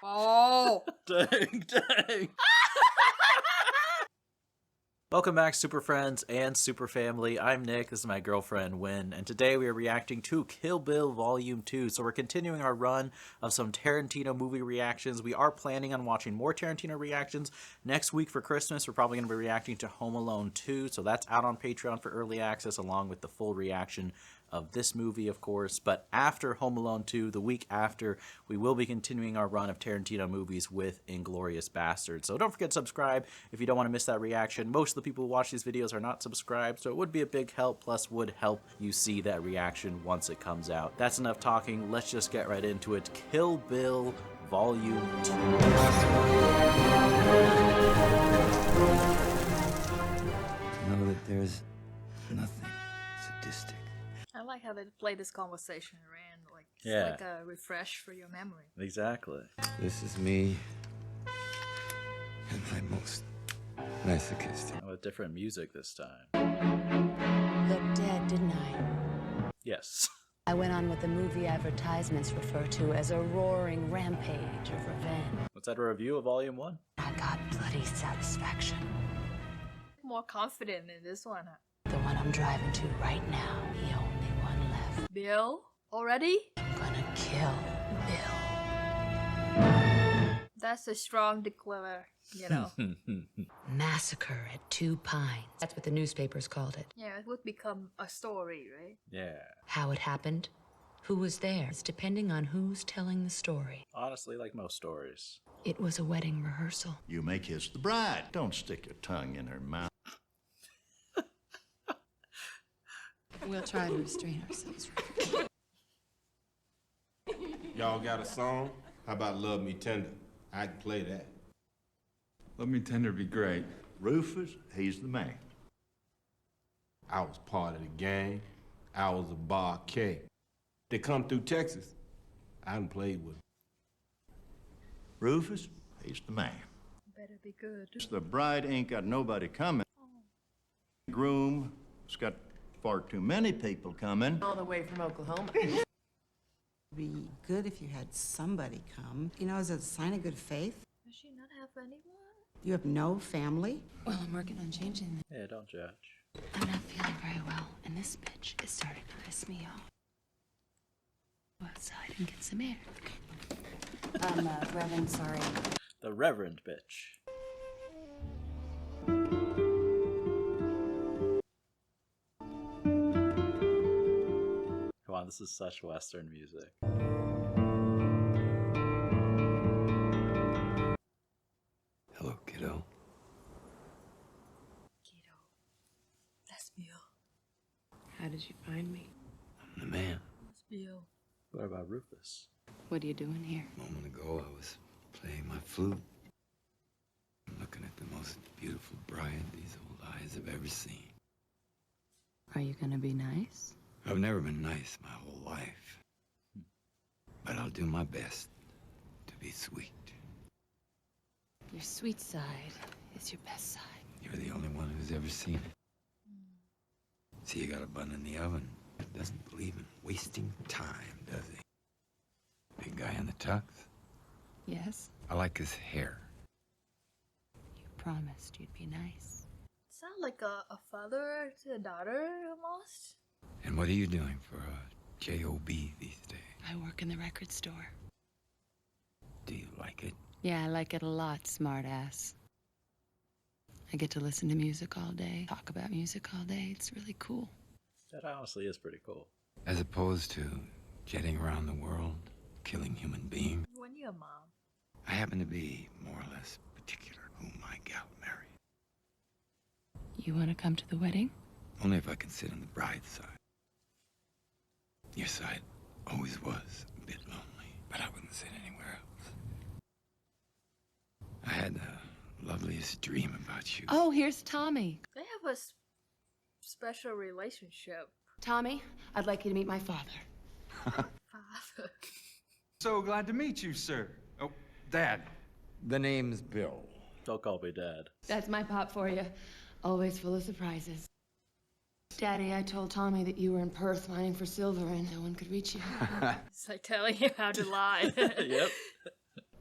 Oh! Dang. Welcome back, Super Friends and Super Family. I'm Nick, this is my girlfriend, Wynn, and today we are reacting to Kill Bill Volume 2. So we're continuing our run of some Tarantino movie reactions. We are planning on watching more Tarantino reactions. Next week for Christmas, we're probably going to be reacting to Home Alone 2, so that's out on Patreon for early access, along with the full reaction of this movie, of course. But after Home Alone 2, the week after, we will be continuing our run of Tarantino movies with Inglourious Basterds. So don't forget to subscribe if you don't want to miss that reaction. Most of the people who watch these videos are not subscribed, so it would be a big help, plus would help you see that reaction once it comes out. That's enough talking. Let's just get right into it. Kill Bill Volume 2. Know that there's nothing sadistic. I like how they play this conversation around, like it's Yeah. like a refresh for your memory. Exactly. This is me and my most masochistic. With different music this time. Looked dead, didn't I? Yes. I went on what the movie advertisements refer to as a roaring rampage of revenge. What's that, a review of Volume 1? I got bloody satisfaction. More confident in this one. Huh? The one I'm driving to right now, the only one left. Bill? Already? I'm gonna kill Bill. That's a strong declare, you know. Massacre at Two Pines. That's what the newspapers called it. Yeah, it would become a story, right? Yeah. How it happened, who was there, it's depending on who's telling the story. Honestly, like most stories. It was a wedding rehearsal. You may kiss the bride. Don't stick your tongue in her mouth. We'll try to restrain ourselves. Y'all got a song? How about Love Me Tender? I can play that. Love Me Tender be great. Rufus, he's the man. I was part of the gang. I was a bar K. They come through Texas. I done played with them. Rufus, he's the man. Better be good. The bride ain't got nobody coming. Groom has got far too many people coming. All the way from Oklahoma. Be good if you had somebody come. You know, as a sign of good faith. Does she not have anyone? You have no family. Well, I'm working on changing that. Yeah, don't judge. I'm not feeling very well, and this bitch is starting to piss me off. Go outside and get some air. Reverend, sorry. The Reverend bitch. Come on, this is such Western music. Hello, kiddo. Kiddo. That's Bill. How did you find me? I'm the man. That's Bill. What about Rufus? What are you doing here? A moment ago, I was playing my flute. I'm looking at the most beautiful bride these old eyes have ever seen. Are you gonna be nice? I've never been nice my whole life. But I'll do my best to be sweet. Your sweet side is your best side. You're the only one who's ever seen it. See, you got a bun in the oven. Doesn't believe in wasting time, does he? Big guy in the tux. Yes? I like his hair. You promised you'd be nice. Sound like a father to a daughter almost. And what are you doing for a J.O.B. these days? I work in the record store. Do you like it? Yeah, I like it a lot, smartass. I get to listen to music all day, talk about music all day. It's really cool. That honestly is pretty cool. As opposed to jetting around the world, killing human beings. When you're a mom. I happen to be more or less particular who my gal marries. You want to come to the wedding? Only if I can sit on the bride's side. Your side always was a bit lonely, but I wouldn't sit anywhere else. I had the loveliest dream about you. Oh, here's Tommy. They have a special relationship. Tommy, I'd like you to meet my father. Father. So glad to meet you, sir. Oh, Dad. The name's Bill. Don't call me Dad. That's my pop for you. Always full of surprises. Daddy, I told Tommy that you were in Perth mining for silver and no one could reach you. It's like telling you how to lie. Yep.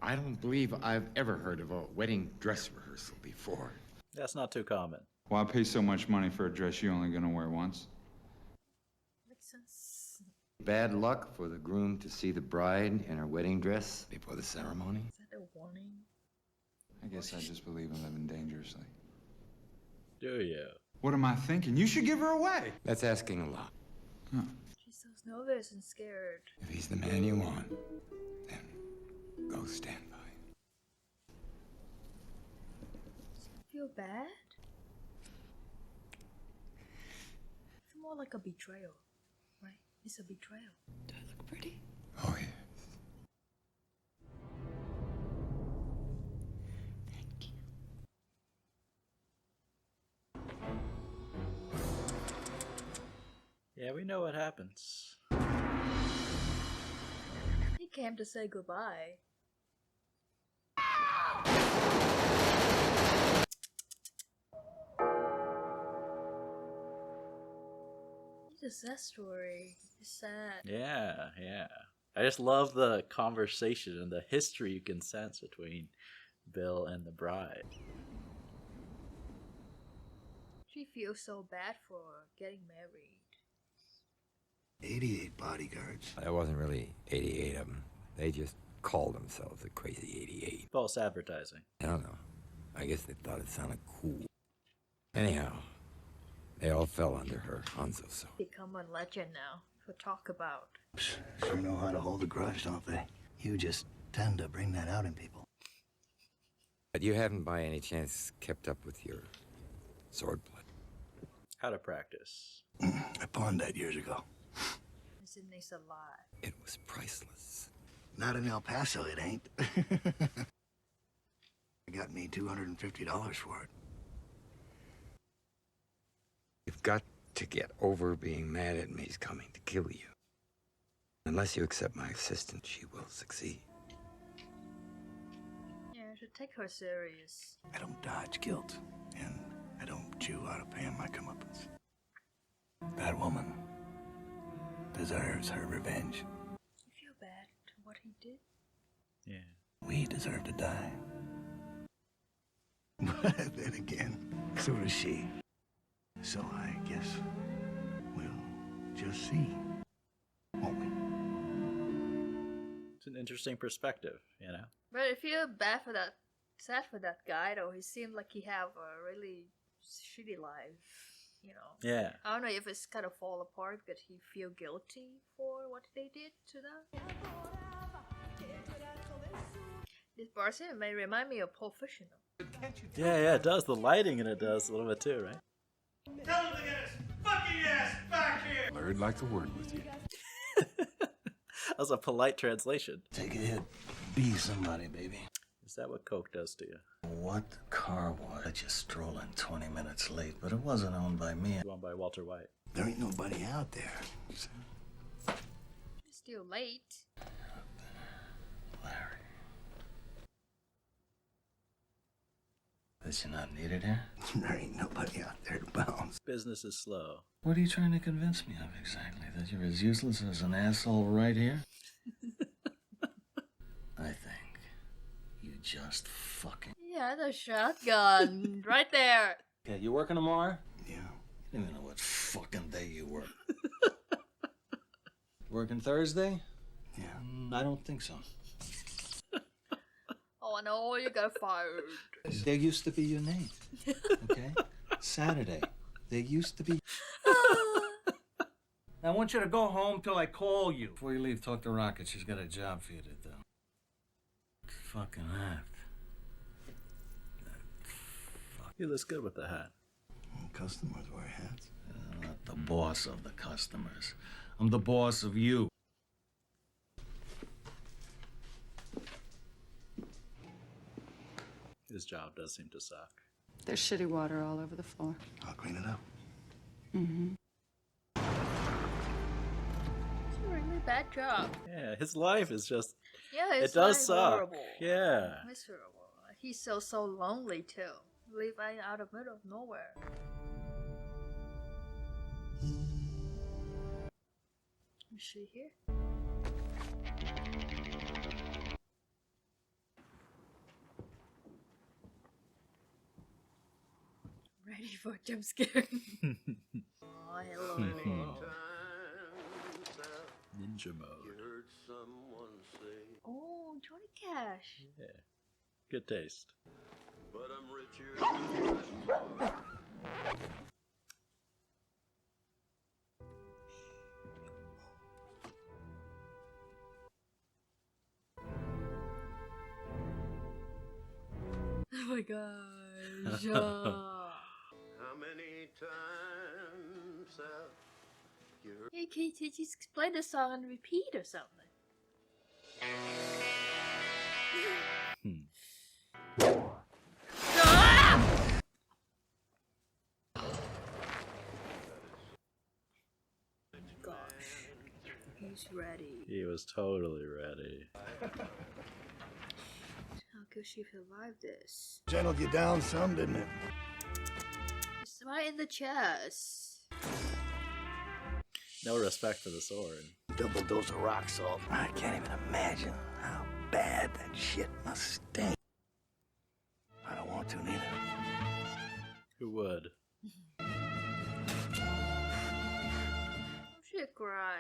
I don't believe I've ever heard of a wedding dress rehearsal before. That's not too common. Why pay so much money for a dress you're only gonna wear once? Makes sense. Bad luck for the groom to see the bride in her wedding dress before the ceremony. Is that a warning? I guess I just believe in living dangerously. Do you? What am I thinking? You should give her away. That's asking a lot. She's so nervous and scared. If he's the man you want, then go stand by. Feel bad? It's more like a betrayal, right? It's a betrayal. Do I look pretty? Oh, yeah. Thank you. Yeah, we know what happens. He came to say goodbye. It's a sad story. It's sad. Yeah, yeah. I just love the conversation and the history you can sense between Bill and the bride. She feels so bad for getting married. 88 bodyguards. There wasn't really 88 of them. They just called themselves the Crazy 88. False advertising. I don't know. I guess they thought it sounded cool. Anyhow, they all fell under her Hanzo-so. Become a legend now to talk about. Sure know how to hold a grudge, don't they? You just tend to bring that out in people. But you haven't by any chance kept up with your swordplay? How to practice. I pawned that years ago. Isn't this a lie? It was priceless. Not in El Paso, it ain't. It got me $250 for it. You've got to get over being mad at me. He's coming to kill you. Unless you accept my assistance, she will succeed. Yeah, I should take her serious. I don't dodge guilt, and I don't chew out of paying my comeuppance. That woman deserves her revenge. You feel bad to what he did? Yeah. We deserve to die. But then again, so does she. So I guess we'll just see, won't we? It's an interesting perspective, you know? But I feel bad for that, sad for that guy though. He seemed like he have a really shitty life, you know. Yeah. I don't know if it's kind of fall apart, but he feel guilty for what they did to them. This bar scene may remind me of Pulp Fiction though. Yeah, yeah, it does. The lighting in it does a little bit too, right? Tell him to get his fucking ass back here! I'd like to word with you. That was a polite translation. Take a hit. Be somebody, baby. Is that what Coke does to you? What car was? I just strolling 20 minutes late, but it wasn't owned by me. Owned by Walter White. There ain't nobody out there. It's still late. Larry. Is you not needed here? There ain't nobody out there to bounce. Business is slow. What are you trying to convince me of exactly? That you're as useless as an asshole right here? I think you just fucking... Yeah, the shotgun right there. Yeah, you working tomorrow? Yeah. You don't even know what fucking day you work. Working Thursday? Yeah. I don't think so. Oh, I know you got fired. There used to be your name. Okay? Saturday. There used to be... I want you to go home till I call you. Before you leave, talk to Rocket. She's got a job for you to do. Fucking hat. He looks good with the hat. Customers wear hats. I'm not the boss of the customers. I'm the boss of you. His job does seem to suck. There's shitty water all over the floor. I'll clean it up. Mm-hmm. It's a really bad job. Yeah, his life is just... Yeah, It it's does like suck. horrible. Yeah. Miserable. He's so lonely too. Living out of middle of nowhere. Is she here? Ready for a jump scare. Oh, hello. Ninja mode. Oh, Johnny Cash. Yeah. Good taste. But I'm richer. Oh my gosh. How many times have you heard? Hey, Kate, you just play the song and repeat or something. Ah! Gosh, he's ready. He was totally ready. How could she survive this? Gentled you down some, didn't it? It's right in the chest. No respect for the sword. Double dose of rock salt. I can't even imagine how bad that shit must stink. I don't want to neither. Who would? She cry.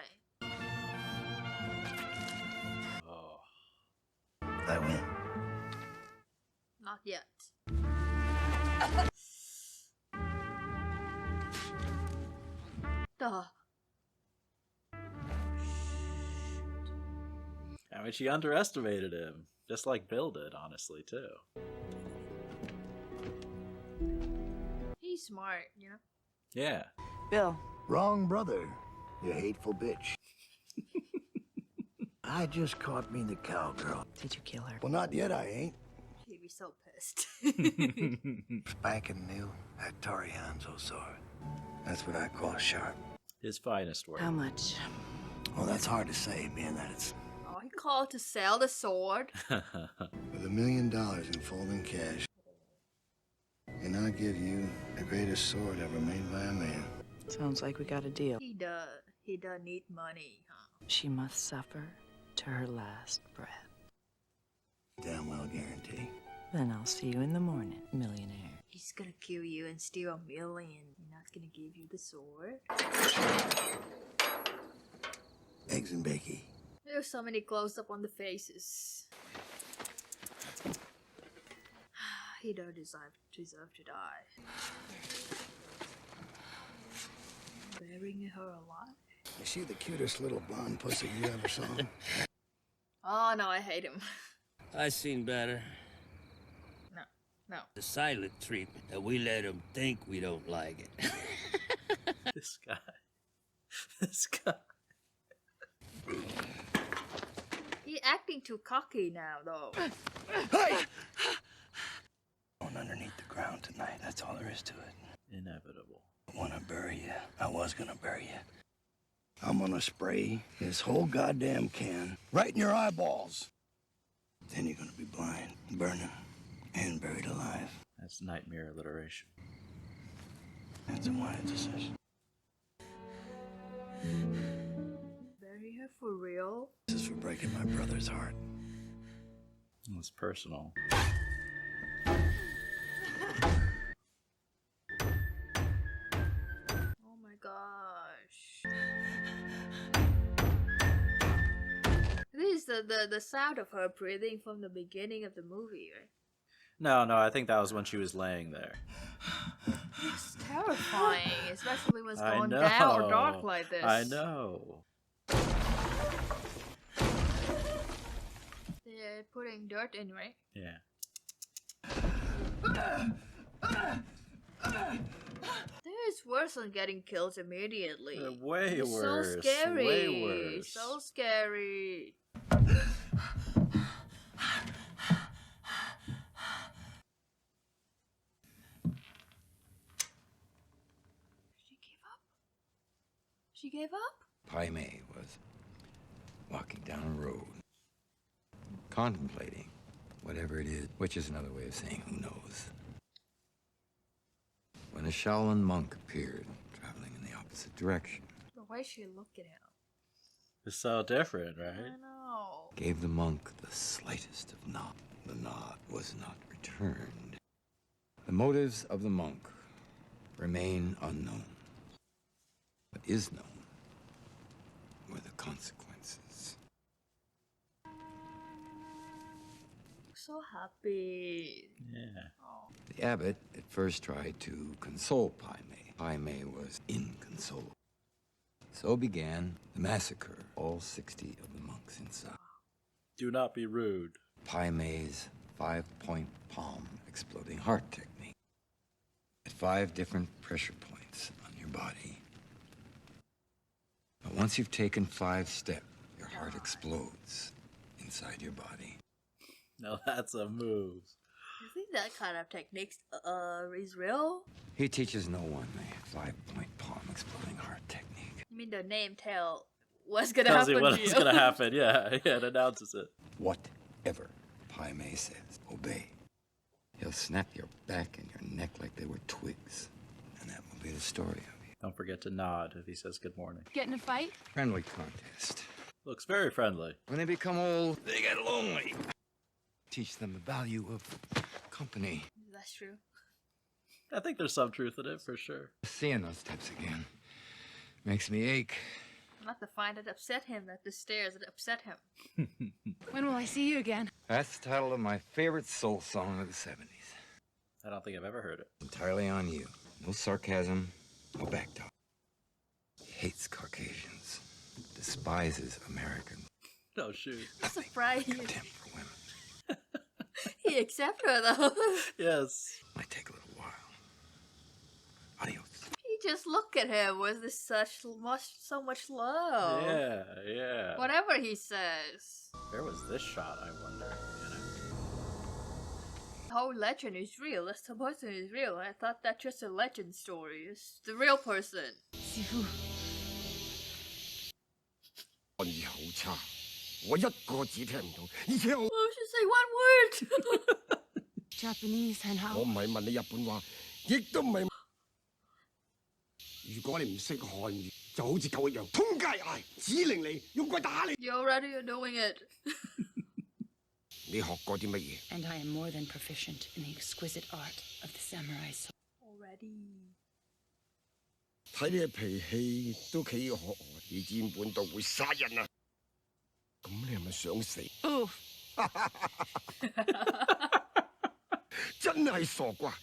Oh. I win. Not yet. Duh. I mean, she underestimated him. Just like Bill did, honestly, too. He's smart, you know? Yeah. Bill. Wrong brother, you hateful bitch. I just caught me the cowgirl. Did you kill her? Well, not yet, I ain't. She'd be so pissed. Spanking new at Torianzo sword. That's what I call sharp. His finest work. How much? Well, that's hard to say, being that it's Oh, he called to sell the sword. with $1 million in folding cash. And I'll give you the greatest sword ever made by a man. Sounds like we got a deal. He does. He does need money, huh? She must suffer to her last breath. Damn well guarantee. Then I'll see you in the morning, millionaire. He's gonna kill you and steal $1 million. He's not gonna give you the sword. Eggs and bacon. There's so many close-up on the faces. He don't deserve to die. Burying her alive? Is she the cutest little blonde pussy you ever saw? Oh no, I hate him. I seen better. No, no. The silent treatment that we let him think we don't like it. This guy. This guy. He's acting too cocky now, though. Hey! Going underneath the ground tonight, that's all there is to it. Inevitable. I wanna bury you. I was gonna bury you. I'm gonna spray this whole goddamn can right in your eyeballs. Then you're gonna be blind, burning, and buried alive. That's nightmare alliteration. That's a wise decision. Bury her for real? This is for breaking my brother's heart. It was personal. Oh my gosh. This is the sound of her breathing from the beginning of the movie, right? No, I think that was when she was laying there. It's terrifying, especially when it's I going know. down or dark like this. I know. They're putting dirt in, right? Yeah. This is worse than getting killed immediately. Way It's worse. So scary. Way worse. So scary. She gave up? She gave up? Pai Mei was walking down a road, contemplating whatever it is, which is another way of saying who knows. When a Shaolin monk appeared, traveling in the opposite direction, The way she looked at him. It's so different, right? I know. gave the monk the slightest of nod. The nod was not returned. The motives of the monk remain unknown. What is known were the consequences. So happy. Yeah. Oh. The abbot at first tried to console Pai Mei. Pai Mei was inconsolable. So began the massacre of all 60 of the monks inside. Do not be rude. Pai Mei's 5-point palm exploding heart technique. At 5 different pressure points on your body. But once you've taken 5 steps, your heart explodes inside your body. No, that's a move. You think that kind of technique is real? He teaches no one the 5-point palm exploding heart technique. I mean, the name tell what's gonna Tells happen you what to is you. gonna happen. Yeah, yeah, it announces it. Whatever Pai Mei says, obey. He'll snap your back and your neck like they were twigs. And that will be the story of you. Don't forget to nod if he says good morning. Get in a fight? Friendly contest. Looks very friendly. When they become old, they get lonely. Teach them the value of company. That's true. I think there's some truth in it for sure. Seeing those steps again makes me ache. Not to find it upset him that the stairs that upset him. When will I see you again? That's the title of my favorite soul song of the 70s. I don't think I've ever heard it. Entirely on you. No sarcasm, no backtalk. He hates Caucasians. Despises Americans. No, shoot. I'm surprised Contempt for women. he accepted her though. Yes. Might take a little while. Adios. He just look at him with this so much love. Yeah, yeah. Whatever he says. Where was this shot, I wonder? You know? The whole legend is real. That's the person is real. I thought that's just a legend story. It's the real person. 师傅，我意好差，我一個字聽唔到，而且 Oh, she say one word. Japanese 很好。我唔係問你日本話，亦都唔係。如果你唔識漢語，就好似狗一樣，通街嗌，指令你，用鬼打你。 You already are doing it. 你學過啲乜嘢？ And I am more than proficient in the exquisite art of the samurai sword. Already. 睇你嘅脾氣都幾可愛，你佔本道會殺人啊！咁你係咪想死？ Ooh. 真係傻瓜！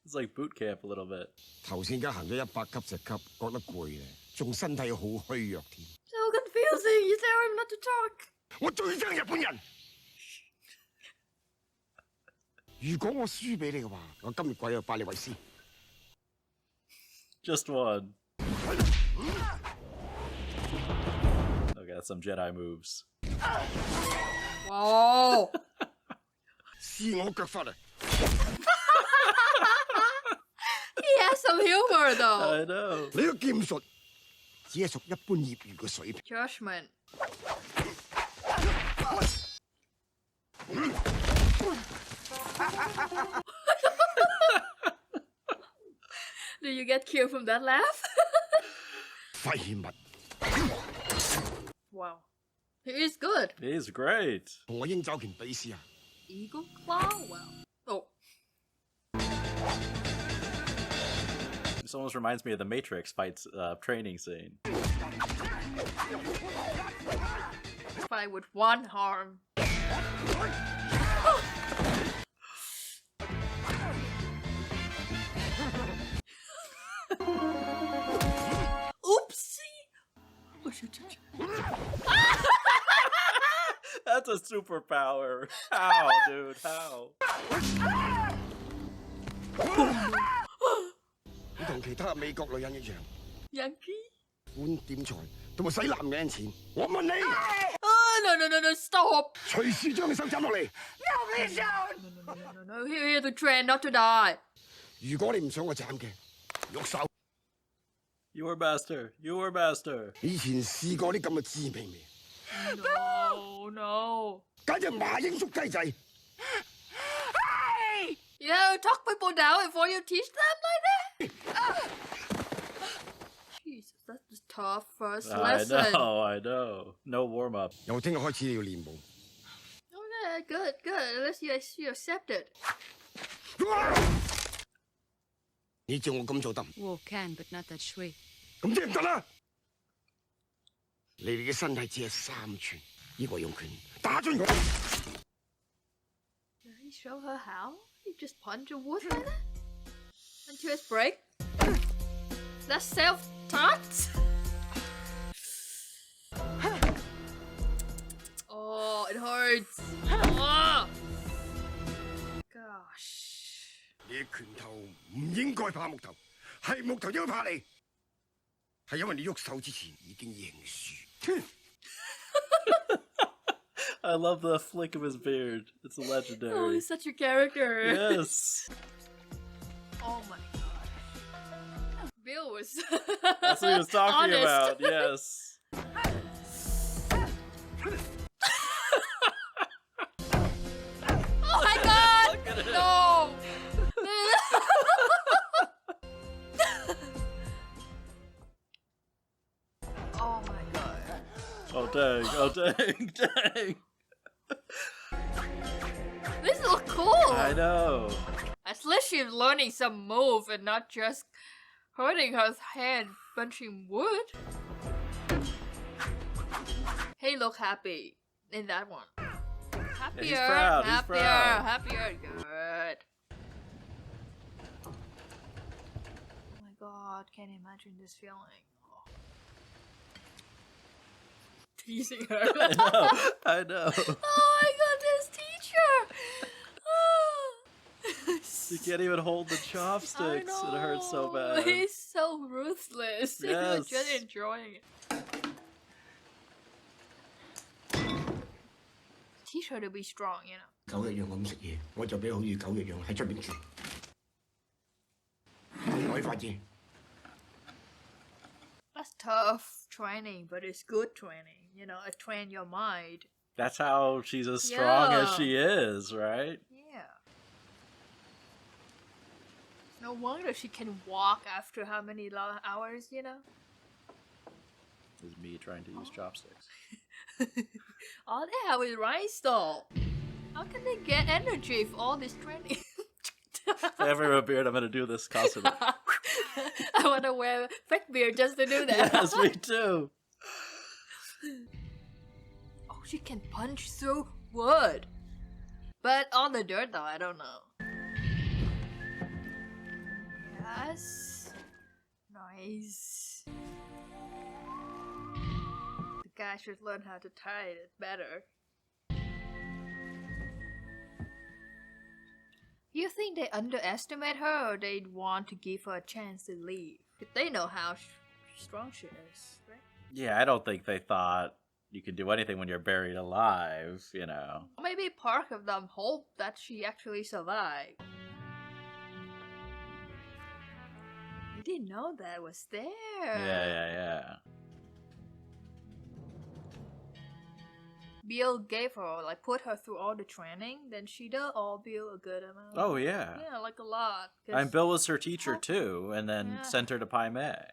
It's like boot camp a little bit. 頭先而家行咗100級石級，覺得攰咧，仲身體好虛弱添。 So confusing. You tell him not to talk. 我最憎日本人。如果我輸俾你嘅話，我今日跪喺拜你為師。 Just one. Okay, that's some Jedi moves. Whoa. 試我腳法啊！ He has some humor though. I know. 你嘅劍術只係屬一般業餘嘅水平。 Judgment. Do you get killed from that laugh? 廢物！ Wow. He is good. He's great. 同我鷹爪拳比試啊！ Eagle claw? Wow. Oh. This almost reminds me of the Matrix fights training scene. Fight with one arm. Oopsie! That's a superpower. How, dude? How? 你同其他美國女人一樣， Yankee? 碗點財同埋使男人錢。我問你， Oh, no, stop! 隨時將你手斬落嚟。 No, we're here to train, not to die. 如果你唔想我斬嘅，喐手。 Your master. Your master. 以前試過啲咁嘅滋味未？ No. 簡直麻鷹捉雞仔。 You know, talk people down before you teach them like that? Jesus, that's a tough first lesson. I know. No warm up. 由聽日開始你要練舞。 Okay, good. At least you accept it. 你叫我咁做得唔？ Well, can, but not that shui. 咁即係唔得啦！你哋嘅身體只係3寸，依個用拳打穿佢。 Did he show her how? You just punch a wood like that? Until it's break? That's self-taught? Oh, it hurts. Oh. Gosh. 你嘅拳頭唔應該怕木頭，係木頭應該怕你，係因為你喐手之前已經認輸。 I love the flick of his beard. It's legendary. Oh, he's such a character. Yes. Oh my god. Bill was That's what he was talking honest. about. Yes. Oh my god! No! Oh my god. Oh dang! Oh dang! Dang! This looks cool! I know. At least she's learning some move and not just hurting her hand punching wood. He look happy in that one. Happier, he's proud, happier, he's proud. happier, good. Oh my god, can't imagine this feeling. Oh. Teasing her. I know. Oh my god, this teacher! You can't even hold the chopsticks. It hurts so bad. He's so ruthless. Yes. He's just enjoying it. Teach her to be strong, you know. 狗一樣咁食嘢，我就俾好似狗一樣喺出邊住。可以發現。 That's tough training, but it's good training. You know, it train your mind. That's how she's as strong as Yeah. she is, right? Yeah. No wonder she can walk after how many long hours, you know? This is me trying to use chopsticks. All they have is RYYZN. How can they get energy for all this training? If I ever have a beard, I'm gonna do this constantly. I want to wear fake beard just to do that. Yes, me too. Oh, she can punch through wood. But on the dirt though, I don't know. Yes. Nice. The guy should learn how to tie it better. You think they underestimate her or they want to give her a chance to leave? If they know how strong she is, right? Yeah, I don't think they thought you could do anything when you're buried alive, you know. Maybe part of them hope that she actually survived. They didn't know that was there. Yeah. Bill gave her, like, put her through all the training, then she did all Bill a good amount. Oh, yeah. Yeah, like a lot. And Bill was her teacher, too, and then Yeah. sent her to Pai Mei.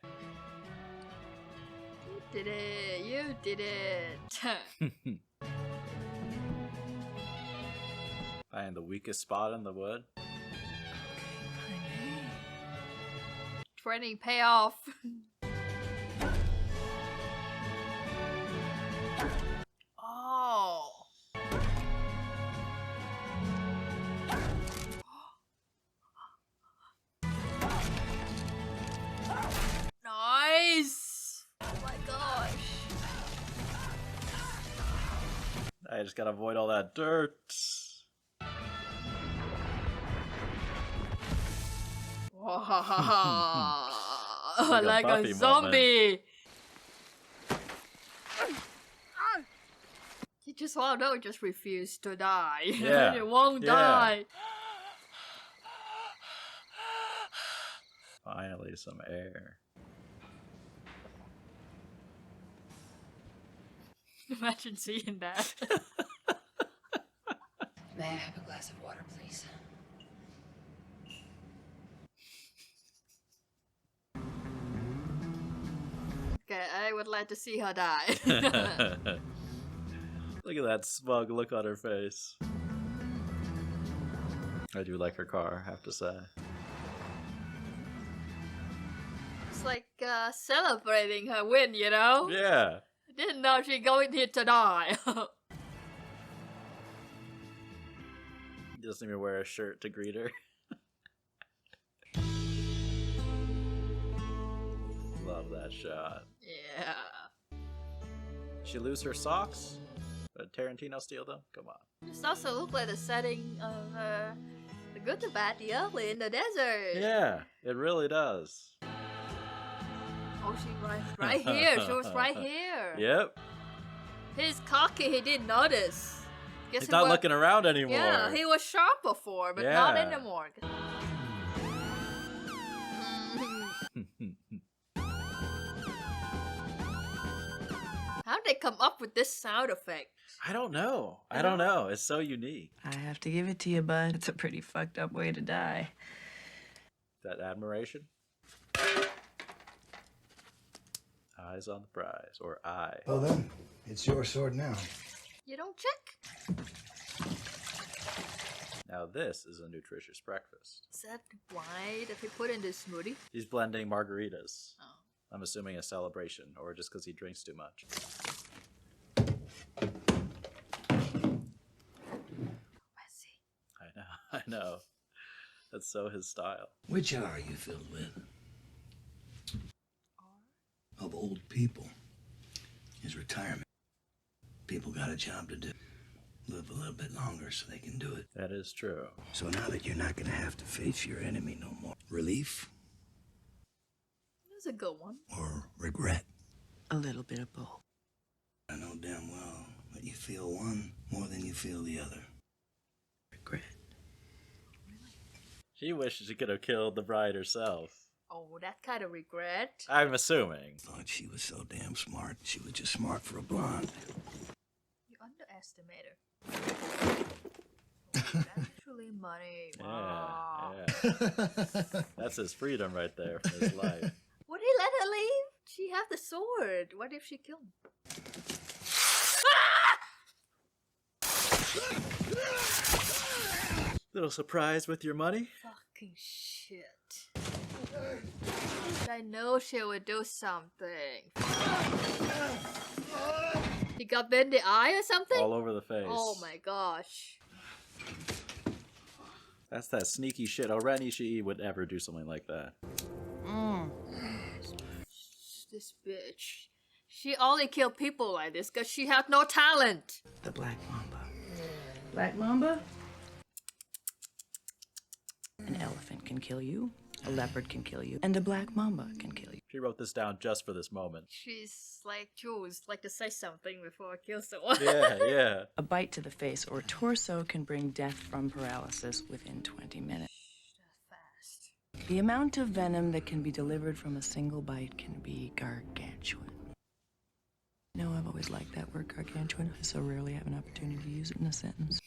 You did it. You did it. Find the weakest spot in the wood. Training pay off. Oh. Nice. Oh my gosh. I just gotta avoid all that dirt. Wow. Like a like a Buffy zombie. He just just refused to die. Yeah. He won't Yeah. die. Finally, some air. Imagine seeing that. May I have a glass of water, please? Okay, I would like to see her die. Look at that smug look on her face. I do like her car, I have to say. celebrating her win, you know? Yeah. Didn't know she going here to die. He doesn't even wear a shirt to greet her. Love that shot. Yeah. She lose her socks? Did Tarantino steal them? Come on. This also look like the setting of The Good, the Bad, the Ugly in the desert. Yeah, it really does. Oh, she right here. She was right here. Yep. He's cocky. He didn't notice. Guess He's not looking around anymore. Yeah, he was sharp before, but not anymore. How'd they come up with this sound effect? I don't know. I don't know. It's so unique. I have to give it to you, bud. It's a pretty fucked up way to die. That admiration? Eyes on the prize, or eye. Well then, it's your sword now. You don't check? Now this is a nutritious breakfast. Is that why that he put in this smoothie? He's blending margaritas. Oh. I'm assuming a celebration, or just because he drinks too much. Messy. I know. That's so his style. Which are you filled with? Of old people. Is retirement. People got a job to do. Live a little bit longer so they can do it. That is true. So now that you're not gonna have to face your enemy no more. Relief That's a good one. or regret? A little bit of both. I know damn well that you feel one more than you feel the other. Regret. She wishes she could have killed the bride herself. Oh, that kind of regret. I'm assuming. Thought she was so damn smart. She was just smart for a blonde. You underestimate her. Oh, that's actually money. Wow. Yeah. That's his freedom right there from his life. Would he let her leave? She have the sword. What if she killed him? Little surprise with your money? Fucking shit. I know she would do something. He got bit in the eye or something? All over the face. Oh my gosh. That's that sneaky shit. Ren Ishii would never do something like that. This bitch. She only killed people like this because she had no talent. The Black Mamba. Black Mamba? An elephant can kill you, a leopard can kill you, and a black mamba can kill you. She wrote this down just for this moment. She's like Jules, like to say something before I kill someone. Yeah. A bite to the face or torso can bring death from paralysis within 20 minutes. Fast. The amount of venom that can be delivered from a single bite can be gargantuan. You know, I've always liked that word gargantuan. I so rarely have an opportunity to use it in a sentence.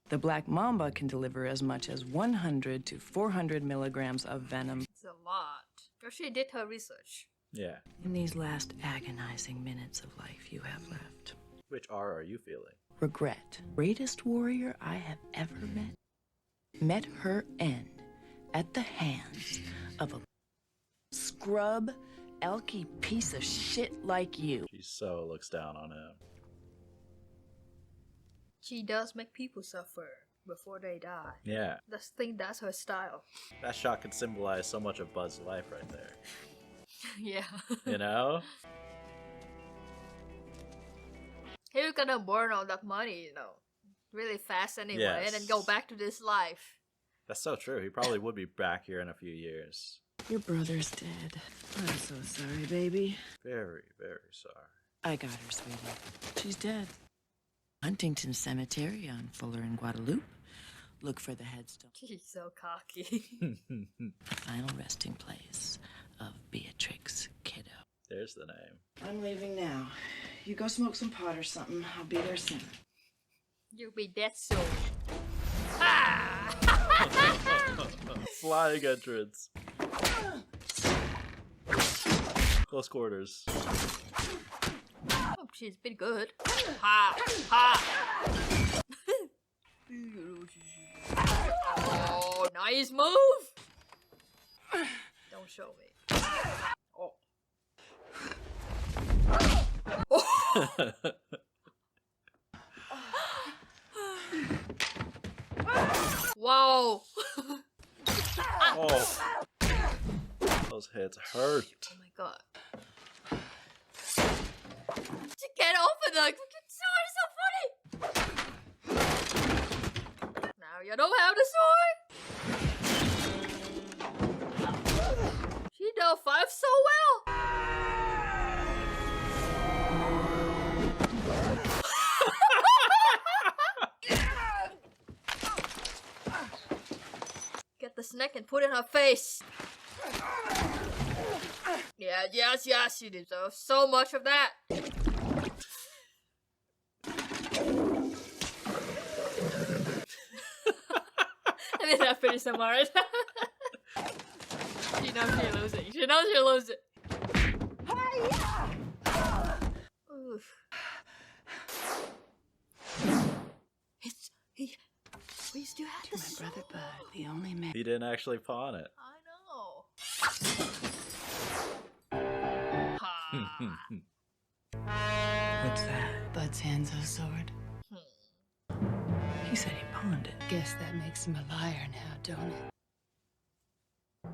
The black mamba can deliver as much as 100 to 400 milligrams of venom. It's a lot. Because she did her research. Yeah. In these last agonizing minutes of life you have left. Which R are you feeling? Regret. Greatest warrior I have ever met. Met her end at the hands of a scrub, elky piece of shit like you. She so looks down on him. She does make people suffer before they die. Yeah. That's her style. That shot could symbolize so much of Bud's life right there. Yeah. You know? He was gonna burn all that money, you know, really fast anyway, and then go back to this life. That's so true. He probably would be back here in a few years. Your brother's dead. I'm so sorry, baby. Very, very sorry. I got her, sweetie. She's dead. Huntington Cemetery on Fuller and Guadalupe. Look for the headstone. He's so cocky. The final resting place of Beatrix Kiddo. There's the name. I'm leaving now. You go smoke some pot or something. I'll be there soon. You'll be dead soon. Flying entrance. Close quarters. Oh, she's been good. Ha! Ha! Oh, nice move! Don't show me. Whoa! Oh, those hits hurt. Oh my god. To get off of the sword is so funny! Now you don't have the sword! She know 5 so well! Get the snake and put it in her face! Yeah, yes, you deserve so much of that! I mean, that finished somewhere, right? She knows she's losing. She knows she'll lose it. Oof. We still have the My brother Bud, the only man. He didn't actually pawn it. I know. What's that? Bud's Hanzo sword. He said he pawned it. Guess that makes him a liar now, don't it?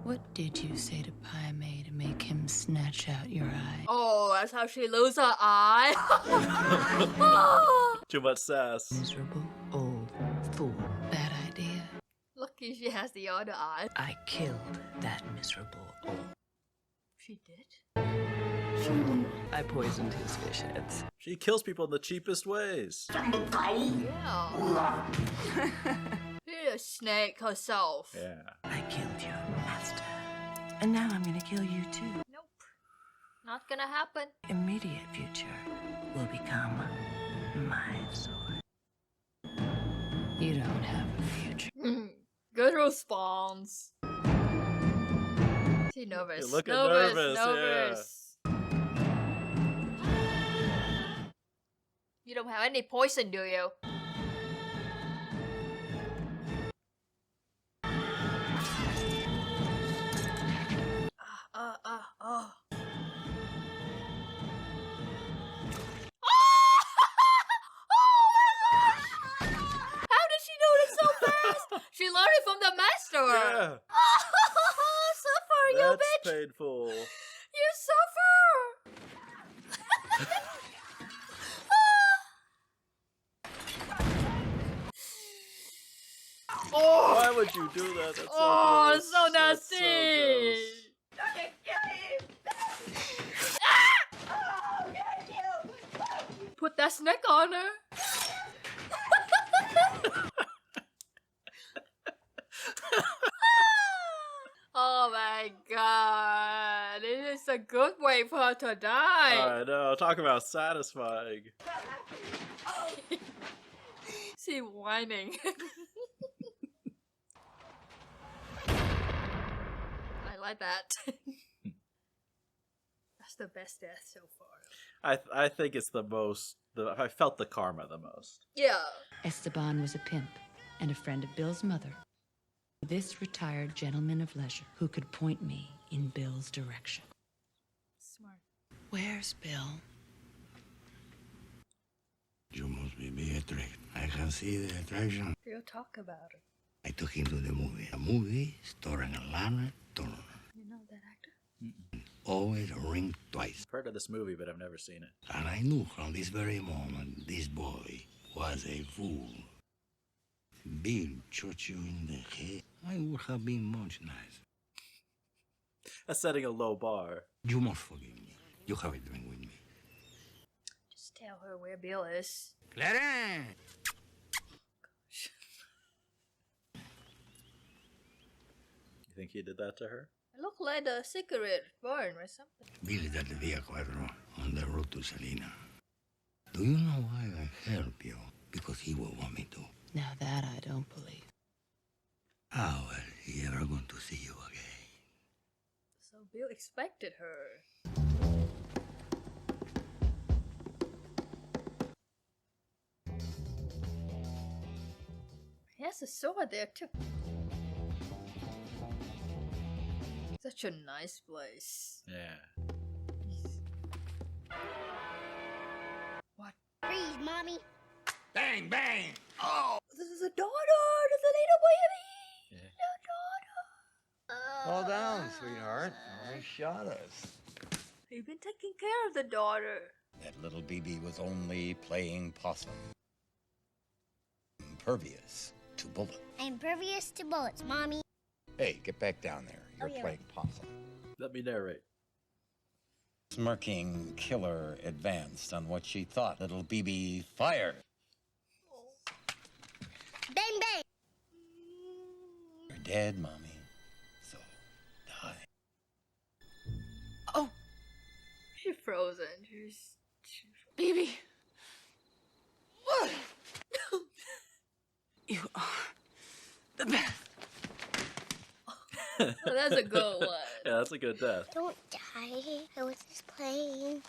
What did you say to Pai Mei to make him snatch out your eye? Oh, that's how she loses her eye. Too much sass. Miserable old fool. Bad idea. Lucky she has the other eye. I killed that miserable old. She did? I poisoned his fish heads. She kills people in the cheapest ways. Yeah. She's a snake herself. Yeah. I killed your master. And now I'm gonna kill you too. Nope. Not gonna happen. Immediate future will become my sword. You don't have a future. Good response. She nervous. You're looking nervous. Nervous. You don't have any poison, do you? Oh. How did she know it so fast? She learned it from the master. Yeah. Suffer, you That's bitch. painful. You suffer. Oh. Why would you do that? That's so Oh, gross. so That's so nasty. Put that snake on her. Oh my god. It is a good way for her to die. I know. Talk about satisfying. She whining. I like that. That's the best death so far. I think it's the most. I felt the karma the most. Yeah. Esteban was a pimp and a friend of Bill's mother. This retired gentleman of leisure who could point me in Bill's direction. Smart. Where's Bill? You must be Beatrice. I can see the attraction. We'll talk about it. I took him to the movie. A movie starring Alana Turner. You know that actor? Always ring twice. I've heard of this movie, but I've never seen it. And I knew from this very moment this boy was a fool. Bill shot you in the head. I would have been much nicer. That's setting a low bar. You must forgive me. You have a drink with me. Just tell her where Bill is. Clara! You think he did that to her? It looked like a cigarette burn or something. Bill is at the Via Cuatro on the road to Salina. Do you know why I help you? Because he will want me to. Now that I don't believe. How well he ever going to see you again? So Bill expected her. He has a sword there too. So Such a nice place. Yeah. What? Freeze, mommy. Bang, bang! Oh! This is a daughter! There's a little baby! Yeah. Fall down, sweetheart. They shot us. You've been taking care of the daughter. That little BB was only playing possum. Impervious to bullets. I'm impervious to bullets, mommy. Hey, get back down there. You're Oh, yeah. playing possum. Let me narrate. Smirking killer advanced on what she thought little BB fired. Bang, bang. You're dead, Mommy. So, die. Oh! She's frozen. She's Baby. You are the best. Oh, that's a good one. Yeah, that's a good death. Don't die. I was just playing.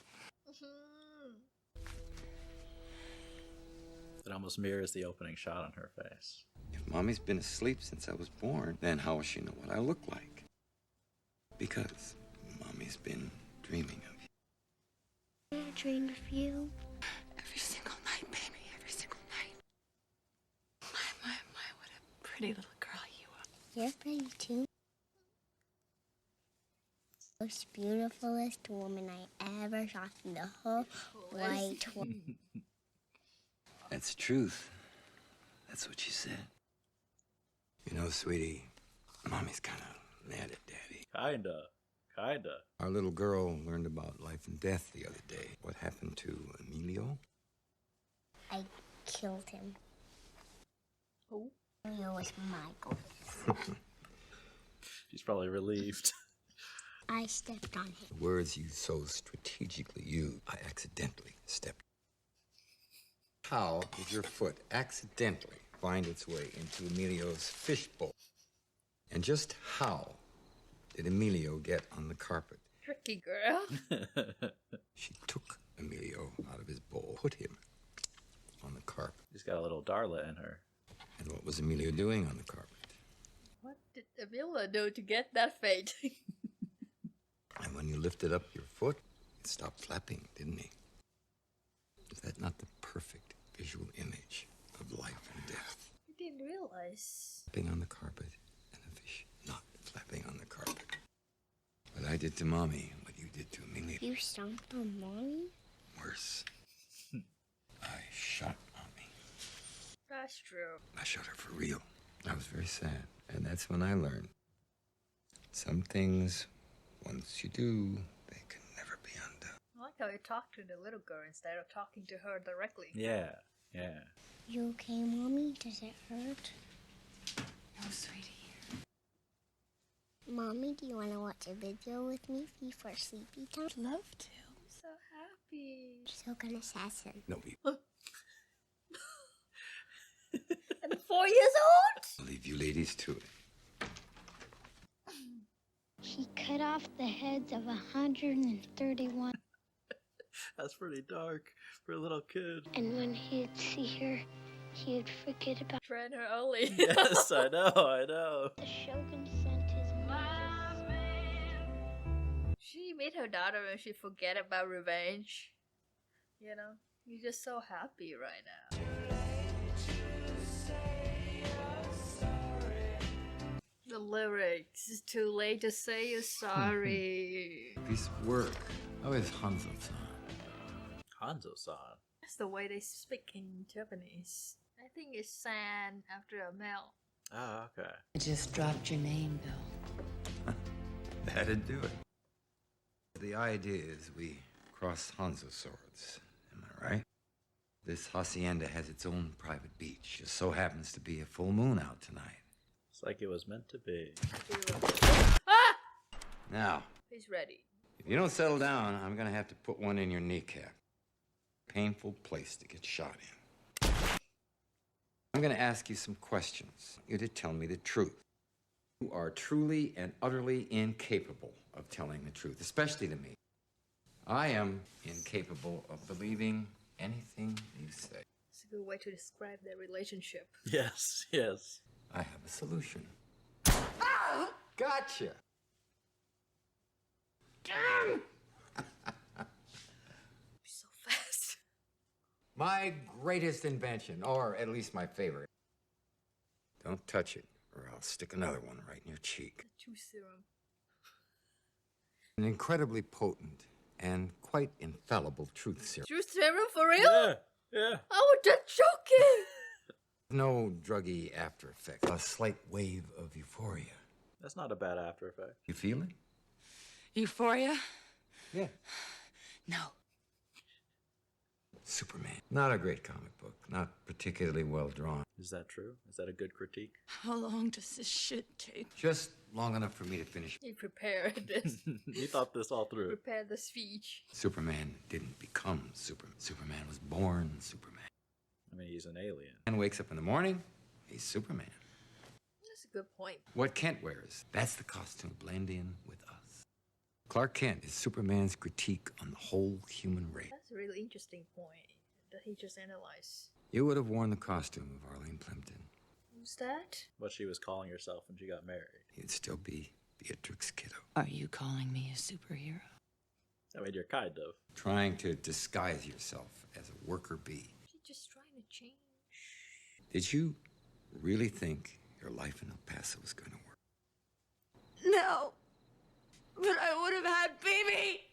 It almost mirrors the opening shot on her face. If Mommy's been asleep since I was born, then how will she know what I look like? Because Mommy's been dreaming of you. I dreamed of you. Every single night, baby. Every single night. My, what a pretty little girl you are. You're pretty too. Most beautifulest woman I ever saw in the whole wide world. That's the truth. That's what she said. You know, sweetie, Mommy's kind of mad at Daddy. Kinda. Our little girl learned about life and death the other day. What happened to Emilio? I killed him. Oh. It was my goal. She's probably relieved. I stepped on him. The words you so strategically used, I accidentally stepped. How did your foot accidentally find its way into Emilio's fishbowl? And just how did Emilio get on the carpet? Tricky girl. She took Emilio out of his bowl, put him on the carpet. She's got a little Darla in her. And what was Emilio doing on the carpet? What did Amelia do to get that fate? And when you lifted up your foot, it stopped flapping, didn't he? Is that not the perfect visual image of life and death? I didn't realize. Flapping on the carpet and a fish not flapping on the carpet. What I did to Mommy, what you did to Amelia. You stomped on Mommy? Worse. I shot Mommy. That's true. I shot her for real. I was very sad. And that's when I learned. Some things, once you do, they can never be undone. I like how you talk to the little girl instead of talking to her directly. Yeah. You okay, Mommy? Does it hurt? No, sweetie. Mommy, do you want to watch a video with me before sleepy time? I'd love to. I'm so happy. So good assassin. No, we And 4 years old? I'll leave you ladies to it. He cut off the heads of 131. That's pretty dark for a little kid. And when he'd see her, he'd forget about Train her early. Yes, I know. the Shogun sent his She made her daughter and she forget about revenge. You know? You're just so happy right now. The lyrics. It's too late to say you're sorry. Piece of work. How is Hanzo-san? Hanzo-san. That's the way they speak in Japanese. I think it's san after a male. Oh, okay. I just dropped your name, Bill. That'd do it. The idea is we cross Hanzo swords. Am I right? This hacienda has its own private beach. Just so happens to be a full moon out tonight. It's like it was meant to be. Ah! Now, He's ready. if you don't settle down, I'm gonna have to put one in your kneecap. Painful place to get shot in. I'm gonna ask you some questions. You're to tell me the truth. You are truly and utterly incapable of telling the truth, especially to me. I am incapable of believing anything you say. It's a good way to describe their relationship. Yes. I have a solution. Gotcha! So fast. My greatest invention, or at least my favorite. Don't touch it, or I'll stick another one right in your cheek. Truth serum. An incredibly potent and quite infallible truth serum. Truth serum for real? Yeah, yeah. I was just joking. No druggy after effect. A slight wave of euphoria. That's not a bad after effect. You feel it? Euphoria? Yeah. No. Superman. Not a great comic book. Not particularly well drawn. Is that true? Is that a good critique? How long does this shit take? Just long enough for me to finish. He prepared this. You thought this all through. Prepared the speech. Superman didn't become Superman. Superman was born Superman. I mean, he's an alien. And wakes up in the morning, he's Superman. That's a good point. What Kent wears, that's the costume. Blend in with us. Clark Kent is Superman's critique on the whole human race. That's a really interesting point that he just analyzed. You would have worn the costume of Arlene Plimpton. Who's that? What she was calling herself when she got married. You'd still be Beatrix Kiddo. Are you calling me a superhero? I mean, you're kind of. Trying to disguise yourself as a worker bee. She's just trying to change. Did you really think your life in El Paso was going to work? No. But I would have had baby.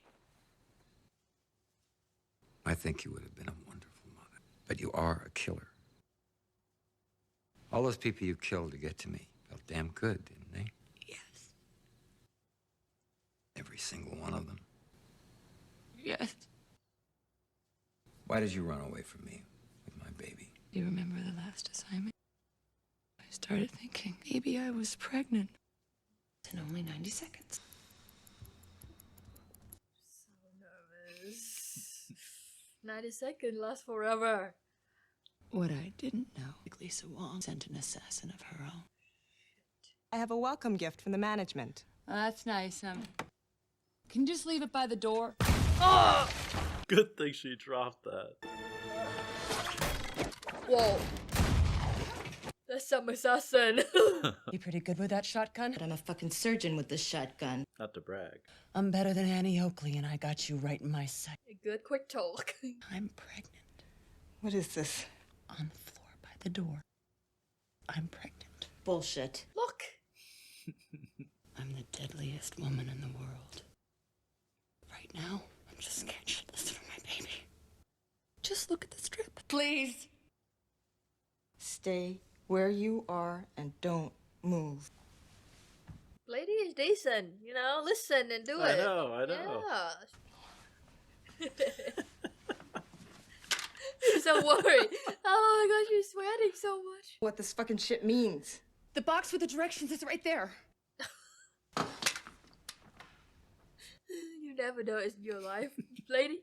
I think you would have been a wonderful mother. But you are a killer. All those people you killed to get to me felt damn good, didn't they? Yes. Every single one of them. Yes. Why did you run away from me with my baby? Do you remember the last assignment? I started thinking maybe I was pregnant. In only 90 seconds. So nervous. 90 seconds lasts forever. What I didn't know, Lisa Wong sent an assassin of her own. I have a welcome gift from the management. Oh, that's nice. Can you just leave it by the door? Oh! Good thing she dropped that. Whoa. That's some assassin. You pretty good with that shotgun? But I'm a fucking surgeon with this shotgun. Not to brag. I'm better than Annie Oakley, and I got you right in my sight. Good quick talk. I'm pregnant. What is this? On the floor by the door. I'm pregnant. Bullshit. Look. I'm the deadliest woman in the world. Right now, I'm just scared shitless for my baby. Just look at the strip, please. Stay where you are and don't move. Lady is decent, you know? Listen and do it. I know. Yeah. You're so worried. Oh my gosh, you're sweating so much. What this fucking shit means. The box with the directions is right there. You never know it's your life, lady.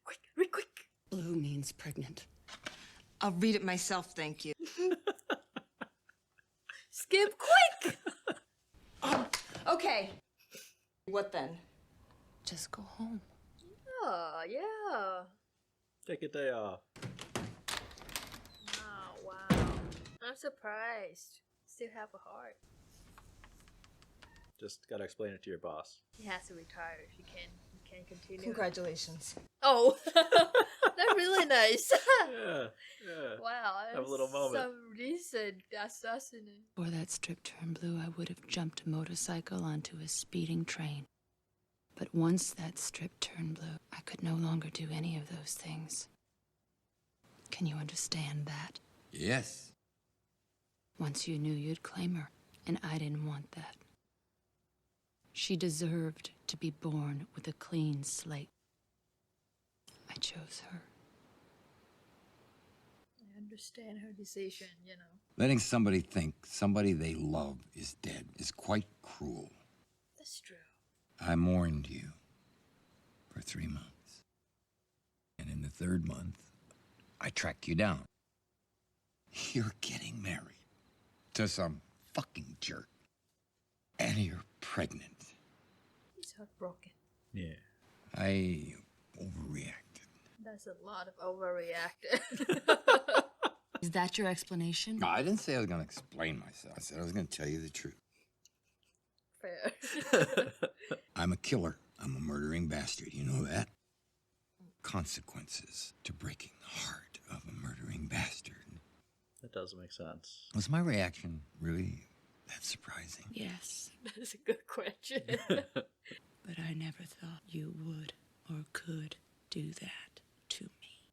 Quick, read quick. Blue means pregnant. I'll read it myself, thank you. Skip quick. Okay. What then? Just go home. Oh, yeah. Take a day off. Oh, wow. I'm surprised. Still have a heart. Just gotta explain it to your boss. He has to retire if he can continue. Congratulations. Oh, that's really nice. Yeah. Wow. Have a little moment. Some recent assassin. Before that strip turned blue, I would have jumped a motorcycle onto a speeding train. But once that strip turned blue, I could no longer do any of those things. Can you understand that? Yes. Once you knew you'd claim her, and I didn't want that. She deserved to be born with a clean slate. I chose her. I understand her decision, you know. Letting somebody think somebody they love is dead is quite cruel. That's true. I mourned you for 3 months. And in the 3rd month, I tracked you down. You're getting married to some fucking jerk. And you're pregnant. He's heartbroken. Yeah. I overreacted. That's a lot of overreacted. Is that your explanation? No, I didn't say I was going to explain myself. I said I was going to tell you the truth. here. I'm a killer. I'm a murdering bastard. You know that? Consequences to breaking the heart of a murdering bastard. That does make sense. Was my reaction really that surprising? Yes, That's a good question. but I never thought you would or could do that to me.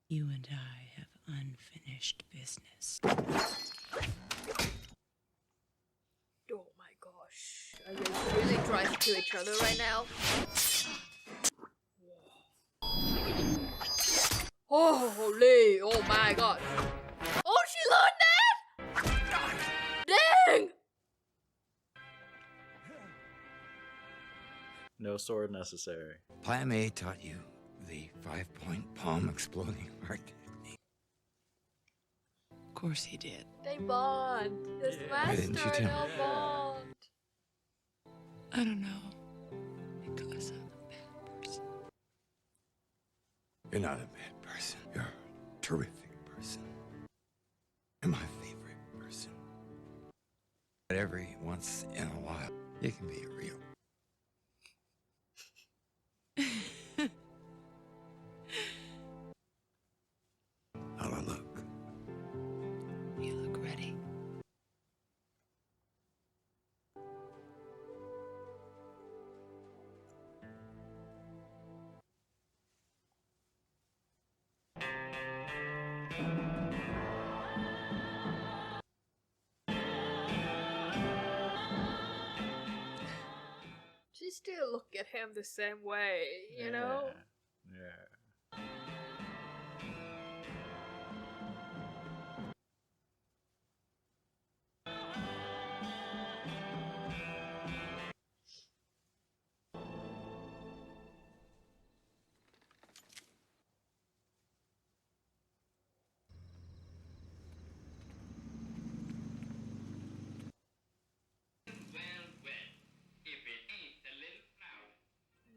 You and I have unfinished business. Oh my gosh. Are they really trying to kill each other right now? Oh, holy! Oh my god! Oh, she learned that! Dang! No sword necessary. Plan A taught you the 5-point palm exploding heart technique. Of course he did. They bond. This Why didn't you master tell no me? bond. I don't know. Because I'm a bad person. You're not a bad person. You're a terrific person. You're my favorite person. But every once in a while, you can be real. How do I look? You look ready. She still look at him the same way, you know? Yeah.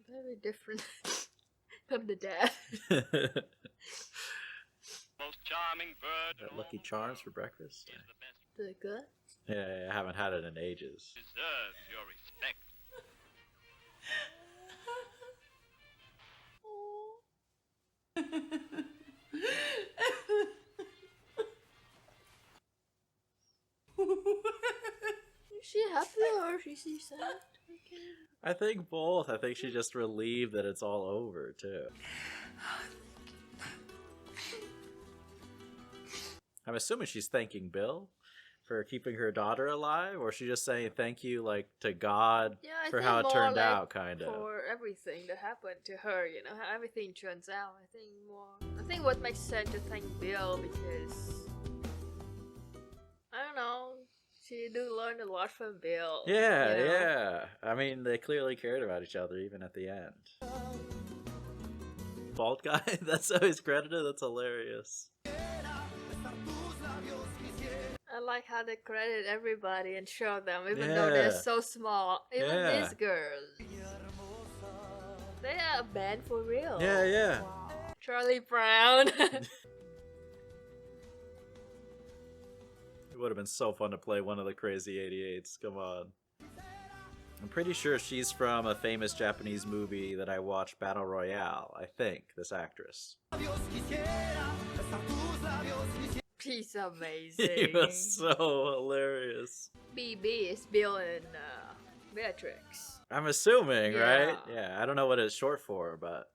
Very different from the dad. Most charming bird Got Lucky Charms for breakfast? The good? Yeah, I haven't had it in ages. deserves your respect. Is she happy or is she sad? I think both. I think she's just relieved that it's all over, too. I'm assuming she's thanking Bill for keeping her daughter alive, or she's just saying thank you, like, to God Yeah, I for think how it more turned like out, kind of. for everything that happened to her, you know, how everything turns out. I think what makes sense to thank Bill because I don't know, she do learn a lot from Bill. Yeah, you know? yeah. I mean, they clearly cared about each other, even at the end. Bald guy? That's how he's credited? That's hilarious. I like how they credit everybody and show them, even though they're Yeah. so small. Even Yeah. these girls. They are a band for real. Yeah, yeah. Charlie Brown. It would have been so fun to play one of the crazy 88s. Come on. I'm pretty sure she's from a famous Japanese movie that I watched, Battle Royale. I think, this actress. She's amazing. He was so hilarious. BB is Bill and Beatrix. I'm assuming, Yeah. right? Yeah, I don't know what it's short for, but...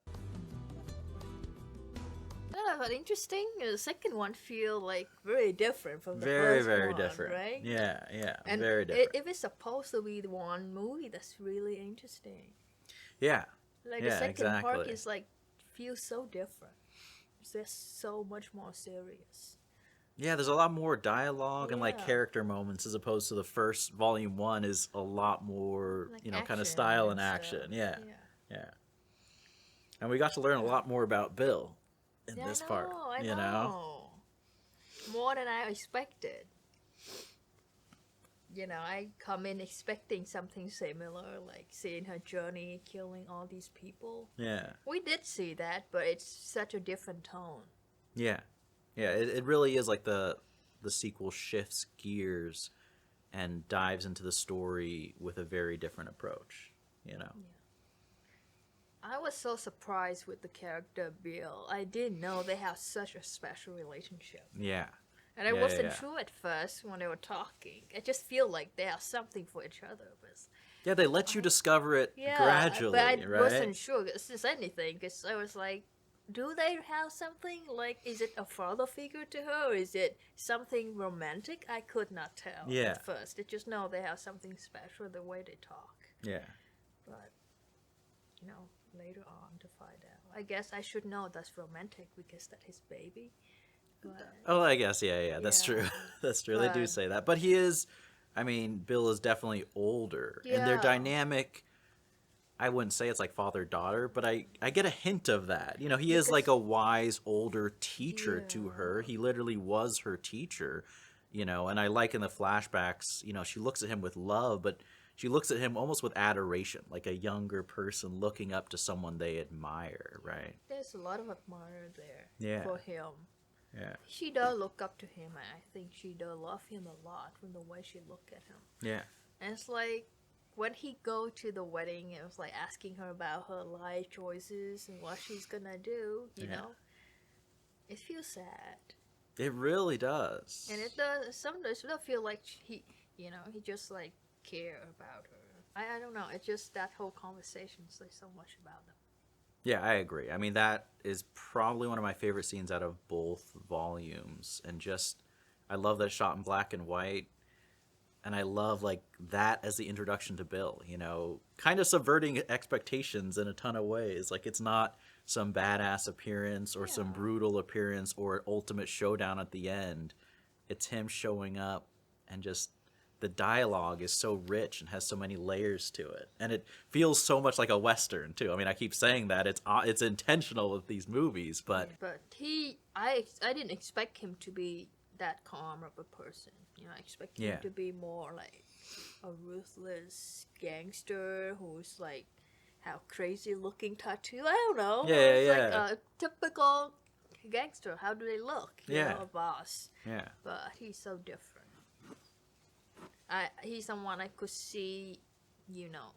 Yeah, but interesting. The second one feel like very different from the Very, first very one, different. right? Yeah, yeah, And very different. if it's supposed to be the one movie, that's really interesting. Yeah. Like Yeah, the second part exactly. is like feels so different. It's just so much more serious. Yeah, there's a lot more dialogue and like Yeah. character moments as opposed to the first volume 1 is a lot more, Like you know, kind of action style and and action. stuff. Yeah. Yeah. Yeah. And we got to learn a lot more about Bill in Yeah, this I part, know, I you know? know. More than I expected. You know, I come in expecting something similar, like seeing her journey, killing all these people. Yeah. We did see that, but it's such a different tone. Yeah. Yeah, it really is like the sequel shifts gears and dives into the story with a very different approach, you know. I was so surprised with the character Bill. I didn't know they have such a special relationship. Yeah. And I wasn't sure at first when they were talking. I just feel like they have something for each other. But Yeah, they let you discover it gradually, but I right? wasn't sure it's just anything, because I was like, do they have something? Like, is it a father figure to her, or is it something romantic? I could not tell at first. I just know they have something special, the way they talk. Yeah. But, you know, later on to find out. I guess I should know that's romantic because that's his baby. But, oh, I guess, yeah, that's true. That's true. They do say that. But he is, I mean, Bill is definitely older. And their dynamic, I wouldn't say it's like father-daughter, but I get a hint of that. You know, he is like a wise, older teacher to her. He literally was her teacher, you know. And I like in the flashbacks, you know, she looks at him with love, but she looks at him almost with adoration, like a younger person looking up to someone they admire, right? There's a lot of admirer there for him. Yeah. She does look up to him, and I think she does love him a lot from the way she look at him. Yeah. And it's like, when he go to the wedding, it was like asking her about her life choices and what she's gonna do, you know? It feels sad. It really does. And it does, sometimes it does feel like he, you know, he just like care about her. I don't know, it's just that whole conversation says so much about them. Yeah, I agree. I mean, that is probably one of my favorite scenes out of both volumes. And just, I love that shot in black and white. And I love, like, that as the introduction to Bill, you know, kind of subverting expectations in a ton of ways. Like, it's not some badass appearance or some brutal appearance or ultimate showdown at the end. It's him showing up, and just the dialogue is so rich and has so many layers to it. And it feels so much like a Western, too. I mean, I keep saying that. It's intentional with these movies, but... But I didn't expect him to be that calm of a person. You know, I expect him to be more like a ruthless gangster who's like, have crazy looking tattoo. I don't know. Like a typical gangster. How do they look? You know, a boss. Yeah. But he's so different. He's someone I could see, you know,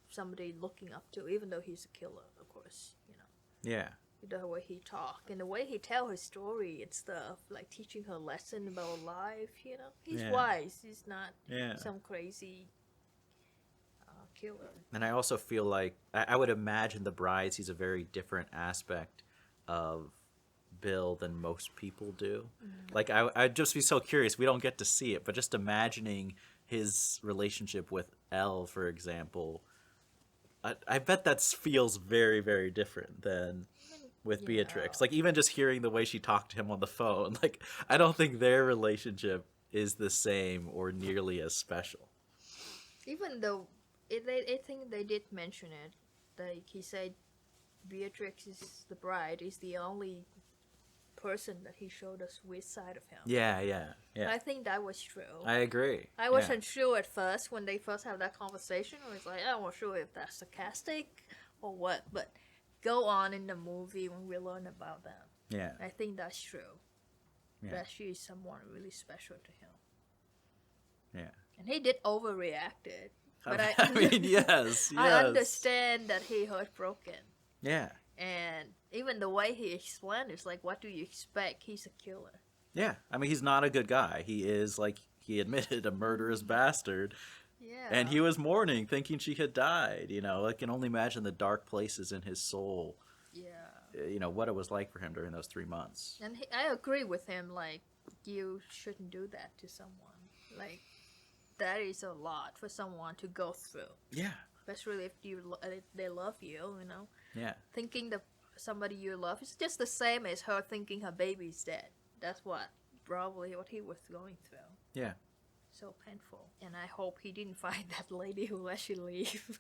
somebody looking up to, even though he's a killer, of course, you know. Yeah. The way he talk and the way he tell his story and stuff, like teaching her lesson about life, you know. He's wise. He's not some crazy killer. And I also feel like, I would imagine The Bride sees a very different aspect of Bill than most people do. Like, I'd just be so curious. We don't get to see it, but just imagining his relationship with Elle, for example, I bet that feels very, very different than with Beatrix. Like, even just hearing the way she talked to him on the phone, like, I don't think their relationship is the same or nearly as special. Even though I think they did mention it, like he said Beatrix is the bride is the only person that he showed us which side of him. Yeah. I think that was true. I agree. I wasn't sure at first when they first have that conversation. I was like, I wasn't sure if that's sarcastic or what, but go on in the movie when we learn about them. Yeah. I think that's true. Yeah. That she is someone really special to him. Yeah. And he did overreact it. But I mean, yes. I understand that he heartbroken. Yeah. And even the way he explained it's like, what do you expect? He's a killer. Yeah. I mean, he's not a good guy. He is, like he admitted, a murderous bastard. Yeah. And he was mourning, thinking she had died. You know, I can only imagine the dark places in his soul. Yeah. You know, what it was like for him during those 3 months. And I agree with him, like, you shouldn't do that to someone. Like, that is a lot for someone to go through. Yeah. Especially if they love you, you know. Yeah. Thinking that somebody you love is just the same as her thinking her baby's dead. That's probably what he was going through. Yeah. So painful. And I hope he didn't find that lady who let you leave.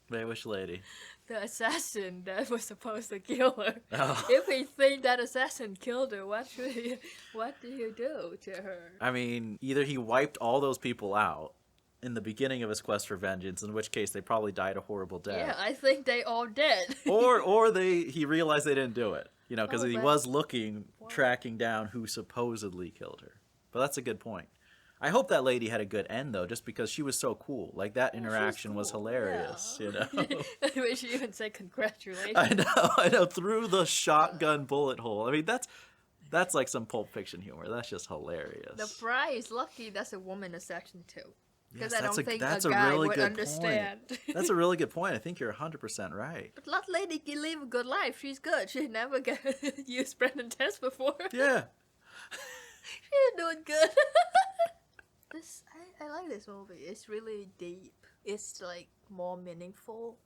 Which lady? The assassin that was supposed to kill her. Oh. If he think that assassin killed her, what do you do to her? I mean, either he wiped all those people out in the beginning of his quest for vengeance, in which case they probably died a horrible death. Yeah, I think they all dead. or he realized they didn't do it. You know, because he was Wow. tracking down who supposedly killed her. But that's a good point. I hope that lady had a good end though, just because she was so cool. Like that interaction was hilarious, you know. When she even said congratulations. I know, through the shotgun bullet hole. I mean, that's like some Pulp Fiction humor. That's just hilarious. The bride is lucky that's a woman in section 2. Because Yes, I don't think that's a guy really would good understand. Point. That's a really good point. I think you're 100% right. But that lady can live a good life. She's good. She never got used Brendan test before. Yeah. She's doing good. I like this movie. It's really deep. It's like more meaningful.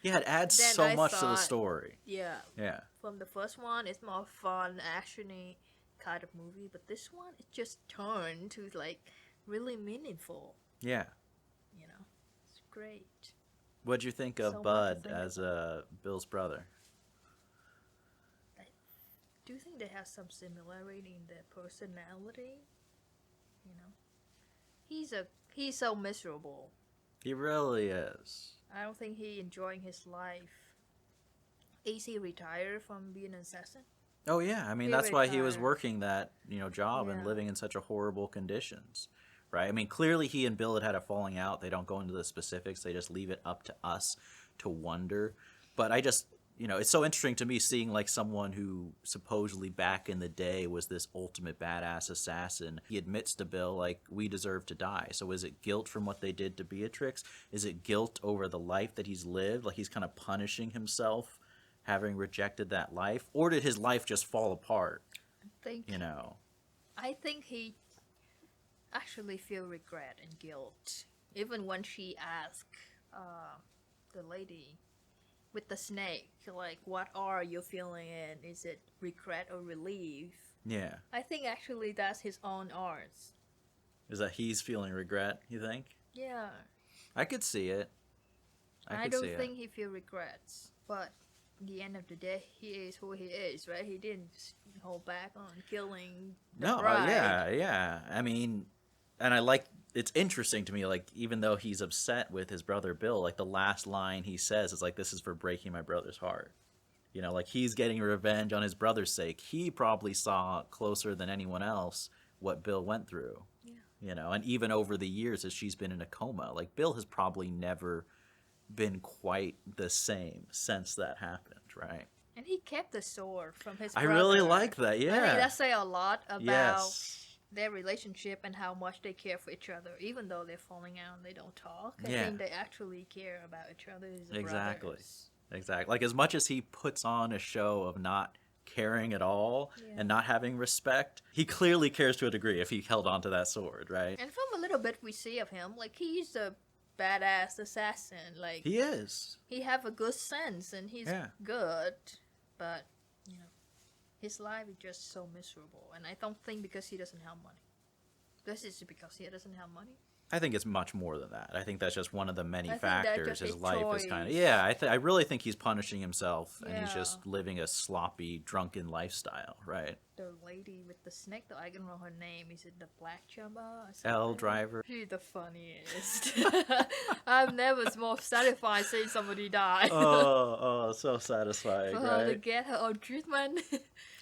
Yeah, it adds so much to the story. Yeah. Yeah. From the first one, it's more fun, actiony kind of movie. But this one, it just turned to like really meaningful. Yeah. You know, it's great. What'd you think of Bud as Bill's brother? Do you think they have some similarity in their personality? You know, he's so miserable. He really is. I don't think he enjoying his life. Is he retired from being an assassin? Oh yeah, I mean that's why he was working that job and living in such a horrible conditions, right? I mean clearly he and Bill had a falling out. They don't go into the specifics. They just leave it up to us to wonder. But I just it's so interesting to me seeing like someone who supposedly back in the day was this ultimate badass assassin. He admits to Bill like we deserve to die. So is it guilt from what they did to Beatrix? Is it guilt over the life that he's lived? Like he's kind of punishing himself having rejected that life, or did his life just fall apart? I think he actually feel regret and guilt. Even when she asked the lady with the snake, like, what are you feeling in? Is it regret or relief? Yeah. I think actually that's his own arts. Is that he's feeling regret, you think? Yeah. I could see it. I don't think he feel regrets, but at the end of the day, he is who he is, right? He didn't hold back on killing the bride. Yeah. I mean, and it's interesting to me, like, even though he's upset with his brother Bill, like, the last line he says is, like, this is for breaking my brother's heart. Like, he's getting revenge on his brother's sake. He probably saw closer than anyone else what Bill went through. Yeah. And even over the years as she's been in a coma, like, Bill has probably never been quite the same since that happened, right? And he kept the sword from his brother. I really like that, yeah. I think that say a lot about their relationship and how much they care for each other, even though they're falling out and they don't talk. I think they actually care about each other as brothers. Exactly. Like, as much as he puts on a show of not caring at all and not having respect, he clearly cares to a degree if he held on to that sword, right? And from a little bit we see of him, like, he's a badass assassin. Like, he is. He have a good sense and he's good, but his life is just so miserable. And I don't think because he doesn't have money. This is because he doesn't have money. I think it's much more than that. I think that's just one of the many factors. His life choice. is kind of I really think he's punishing himself and he's just living a sloppy, drunken lifestyle, right? The lady with the snake, though, I don't know her name. Is it the Black Chamba? L Driver. She's the funniest. I've never been more satisfied seeing somebody die. So satisfying, For right? her to get her own treatment.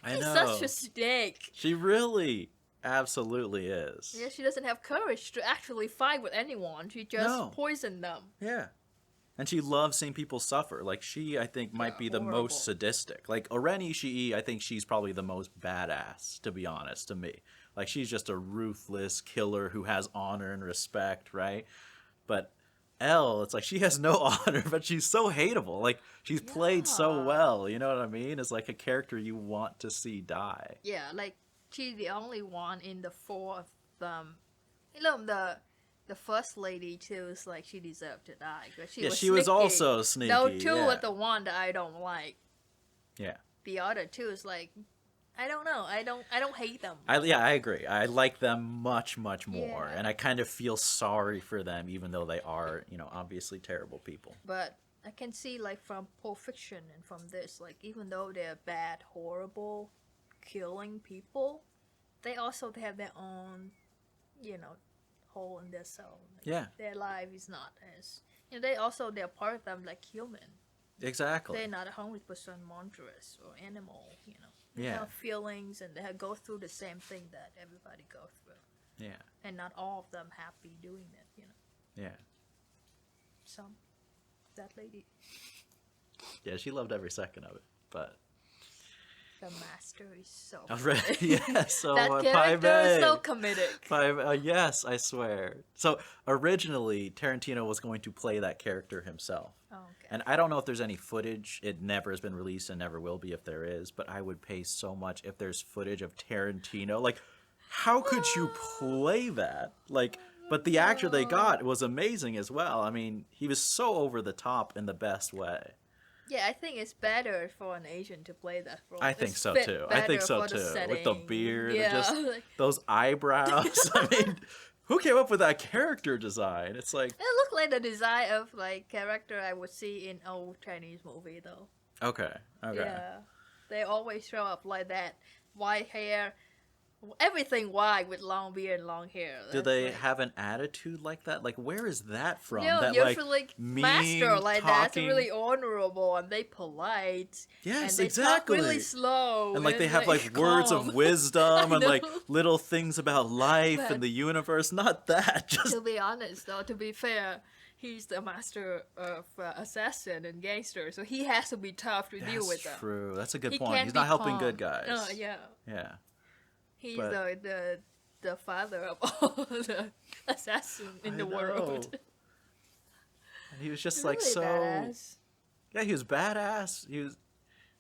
I She's know. such a snake. She really absolutely is. Yeah, she doesn't have courage to actually fight with anyone. She just poisoned them. Yeah. And she loves seeing people suffer. Like, she, I think, might be the most sadistic. Like, Oren Ishii, I think she's probably the most badass, to be honest, to me. Like, she's just a ruthless killer who has honor and respect, right? But Elle, it's like she has no honor, but she's so hateable. Like, she's played so well, you know what I mean? It's like a character you want to see die. Yeah, like, she's the only one in the four of them. You know, the first lady too is like she deserved to die because she was also sneaky. No, two was the one that I don't like. Yeah. The other two is like, I don't know. I don't hate them. I agree. I like them much, much more, and I kind of feel sorry for them, even though they are, obviously terrible people. But I can see, like, from Pulp Fiction and from this, like, even though they're bad, horrible, killing people, they also have their own, hole in their soul. Like, their life is not as, they're part of them like human. Exactly. They're not 100% monstrous or animal. They have feelings and they go through the same thing that everybody goes through. Yeah. And not all of them happy doing it, you know. Yeah. Some. That lady. Yeah, she loved every second of it, but... The master is so Yeah, so that character is so comedic. Yes, I swear. So originally, Tarantino was going to play that character himself. Oh, okay. And I don't know if there's any footage. It never has been released and never will be if there is. But I would pay so much if there's footage of Tarantino. Like, how could you play that? Like, but the actor they got was amazing as well. I mean, he was so over the top in the best way. Yeah, I think it's better for an Asian to play that role. I think so too. I think so too. With the beard and just those eyebrows. I mean, who came up with that character design? It's like... It looked like the design of like character I would see in old Chinese movie though. Okay. Yeah. They always show up like that. White hair. Everything white with long beard and long hair. Do they have an attitude like that? Like, where is that from? No, that usually mean, master like that's talking... really honorable and they polite. Yes, and they exactly. Talk really slow. And like they have like words of wisdom and like little things about life and the universe. Not that. Just to be honest, though, to be fair, he's the master of assassin and gangster, so he has to be tough to deal with them. That's true. That's a good He point. can't He's be not helping calm. good guys. Yeah. Yeah. He's the father of all the assassins in the world. And he was just really like so badass. Yeah, he was badass.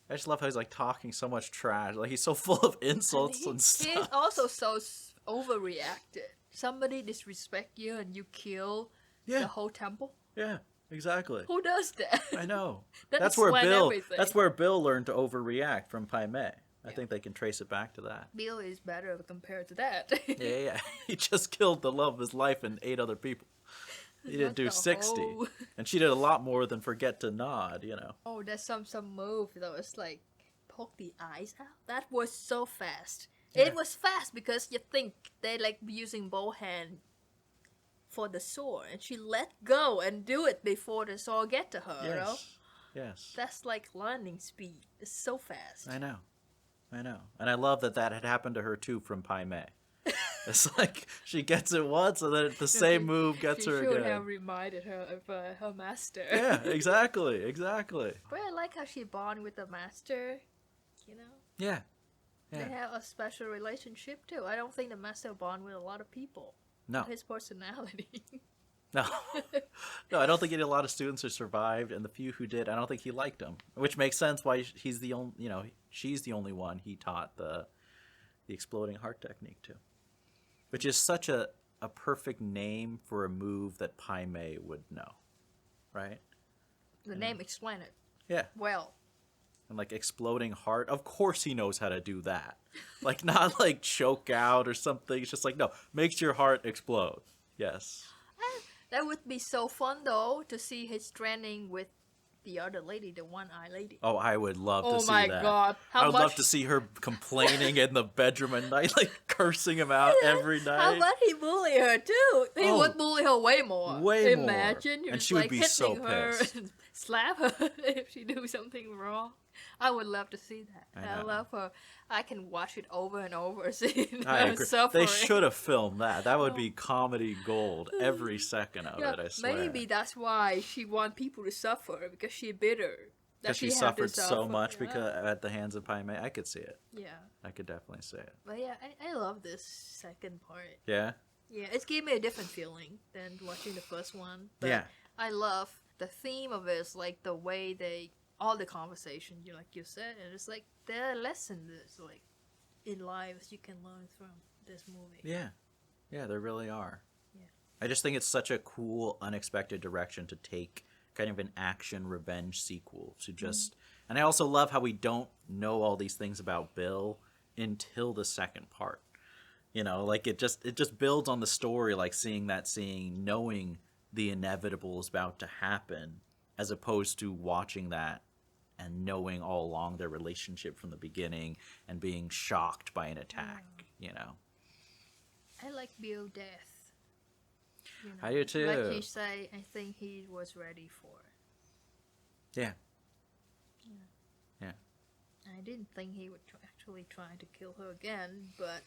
I just love how he's like talking so much trash. Like he's so full of insults and stuff. He's also so overreacted. Somebody disrespect you and you kill the whole temple. Yeah, exactly. Who does that? I know. That That's where Bill. everything. That's where Bill learned to overreact from Pai Mei. I think they can trace it back to that. Bill is better compared to that. Yeah. He just killed the love of his life and 8 other people. He didn't do 60. And she did a lot more than forget to nod, you know. Oh, there's some move that was like poke the eyes out. That was so fast. Yeah. It was fast because you think they like using both hands for the sword, and she let go and do it before the sword get to her. Yes. You know? Yes. That's like lightning speed. It's so fast. I know. And I love that had happened to her too from Pai Mei. It's like she gets it once and then the same move gets her again. She should have reminded her of her master. Yeah, exactly. But I like how she bonded with the master, you know? Yeah. They have a special relationship too. I don't think the master bond with a lot of people. No. His personality. No, I don't think he did a lot of students who survived, and the few who did, I don't think he liked them. Which makes sense why he's the only, she's the only one he taught the exploding heart technique to. Which is such a perfect name for a move that Pai Mei would know, right? The name explain it. Yeah. Well. And like exploding heart, of course he knows how to do that. Like not like choke out or something. It's just like, no, makes your heart explode. Yes. That would be so fun though to see his training with the other lady, the one-eyed lady. Oh, I would love to see that. Oh my god. I would love to see her complaining in the bedroom at night, like cursing him out every night. How about he bully her too? He would bully her way more. Imagine more. And she would be so pissed. And slap her if she do something wrong. I would love to see that. I love her. I can watch it over and over, seeing her suffering. They should have filmed that. That would be comedy gold every second of it, I swear. Maybe that's why she wants people to suffer, because she's bitter. Because she suffered so much because at the hands of Pai Mei. I could see it. Yeah. I could definitely see it. But yeah, I love this second part. Yeah? Yeah, it's gave me a different feeling than watching the first one. But yeah. I love the theme of it, is like the way all the conversation, like you said, and it's like there are lessons like in lives you can learn from this movie. Yeah, there really are. Yeah, I just think it's such a cool, unexpected direction to take kind of an action revenge sequel to just. And I also love how we don't know all these things about Bill until the second part. Like it just builds on the story, like seeing that scene, knowing the inevitable is about to happen, as opposed to watching that and knowing all along their relationship from the beginning and being shocked by an attack, I like Bill's death. I do too. Like you say, I think he was ready for it. Yeah. I didn't think he would actually try to kill her again, but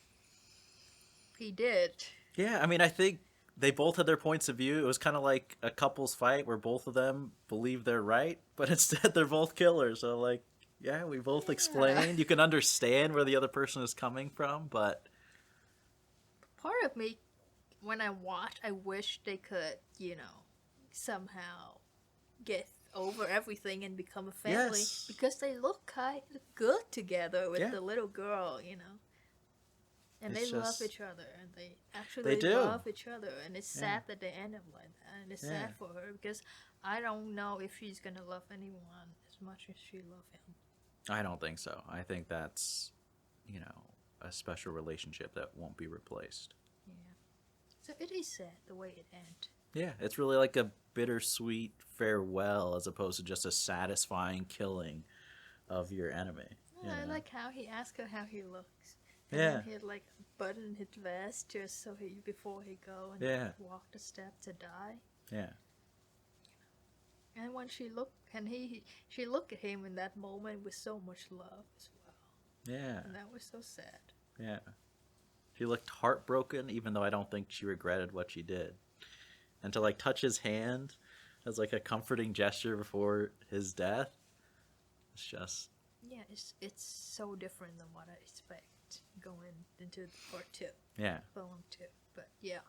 he did. Yeah, I mean, I think they both had their points of view. It was kind of like a couple's fight where both of them believe they're right, but instead they're both killers. So, like, yeah, we both explained. You can understand where the other person is coming from, but Part of me, when I watched, I wish they could, somehow get over everything and become a family. Yes. Because they look kind of good together with Yeah. the little girl, And It's they love just- each other, and they actually do. love each other. And it's Yeah. sad that they end up like that. And it's Yeah. sad for her because I don't know if she's gonna love anyone as much as she loves him. I don't think so. I think that's, a special relationship that won't be replaced. Yeah. So it is sad the way it ends. Yeah, it's really like a bittersweet farewell as opposed to just a satisfying killing of your enemy. Yeah, I like how he asked her how he looks. And Yeah. then he had like a button in his vest just so before he go and Yeah. walk the step to die. Yeah. And when she looked, she looked at him in that moment with so much love as well. Yeah. And that was so sad. Yeah. She looked heartbroken, even though I don't think she regretted what she did. And to like touch his hand as like a comforting gesture before his death, it's just Yeah, it's so different than what I expect going into part 2. yeah. Film 2. But yeah,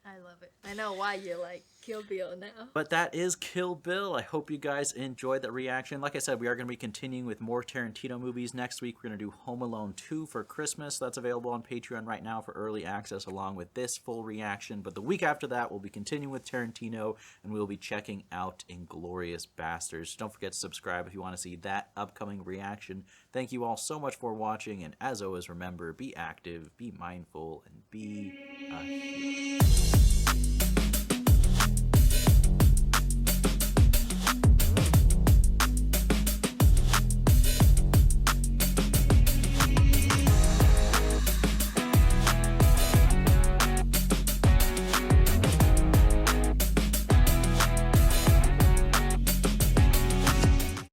I love it. I know why you like Kill Bill now. But that is Kill Bill. I hope you guys enjoyed that reaction. Like I said, we are going to be continuing with more Tarantino movies. Next week, we're going to do Home Alone 2 for Christmas. That's available on Patreon right now for early access along with this full reaction. But the week after that, we'll be continuing with Tarantino, and we'll be checking out Inglourious Basterds. Don't forget to subscribe if you want to see that upcoming reaction. Thank you all so much for watching, and as always, remember, be active, be mindful, and be a hero.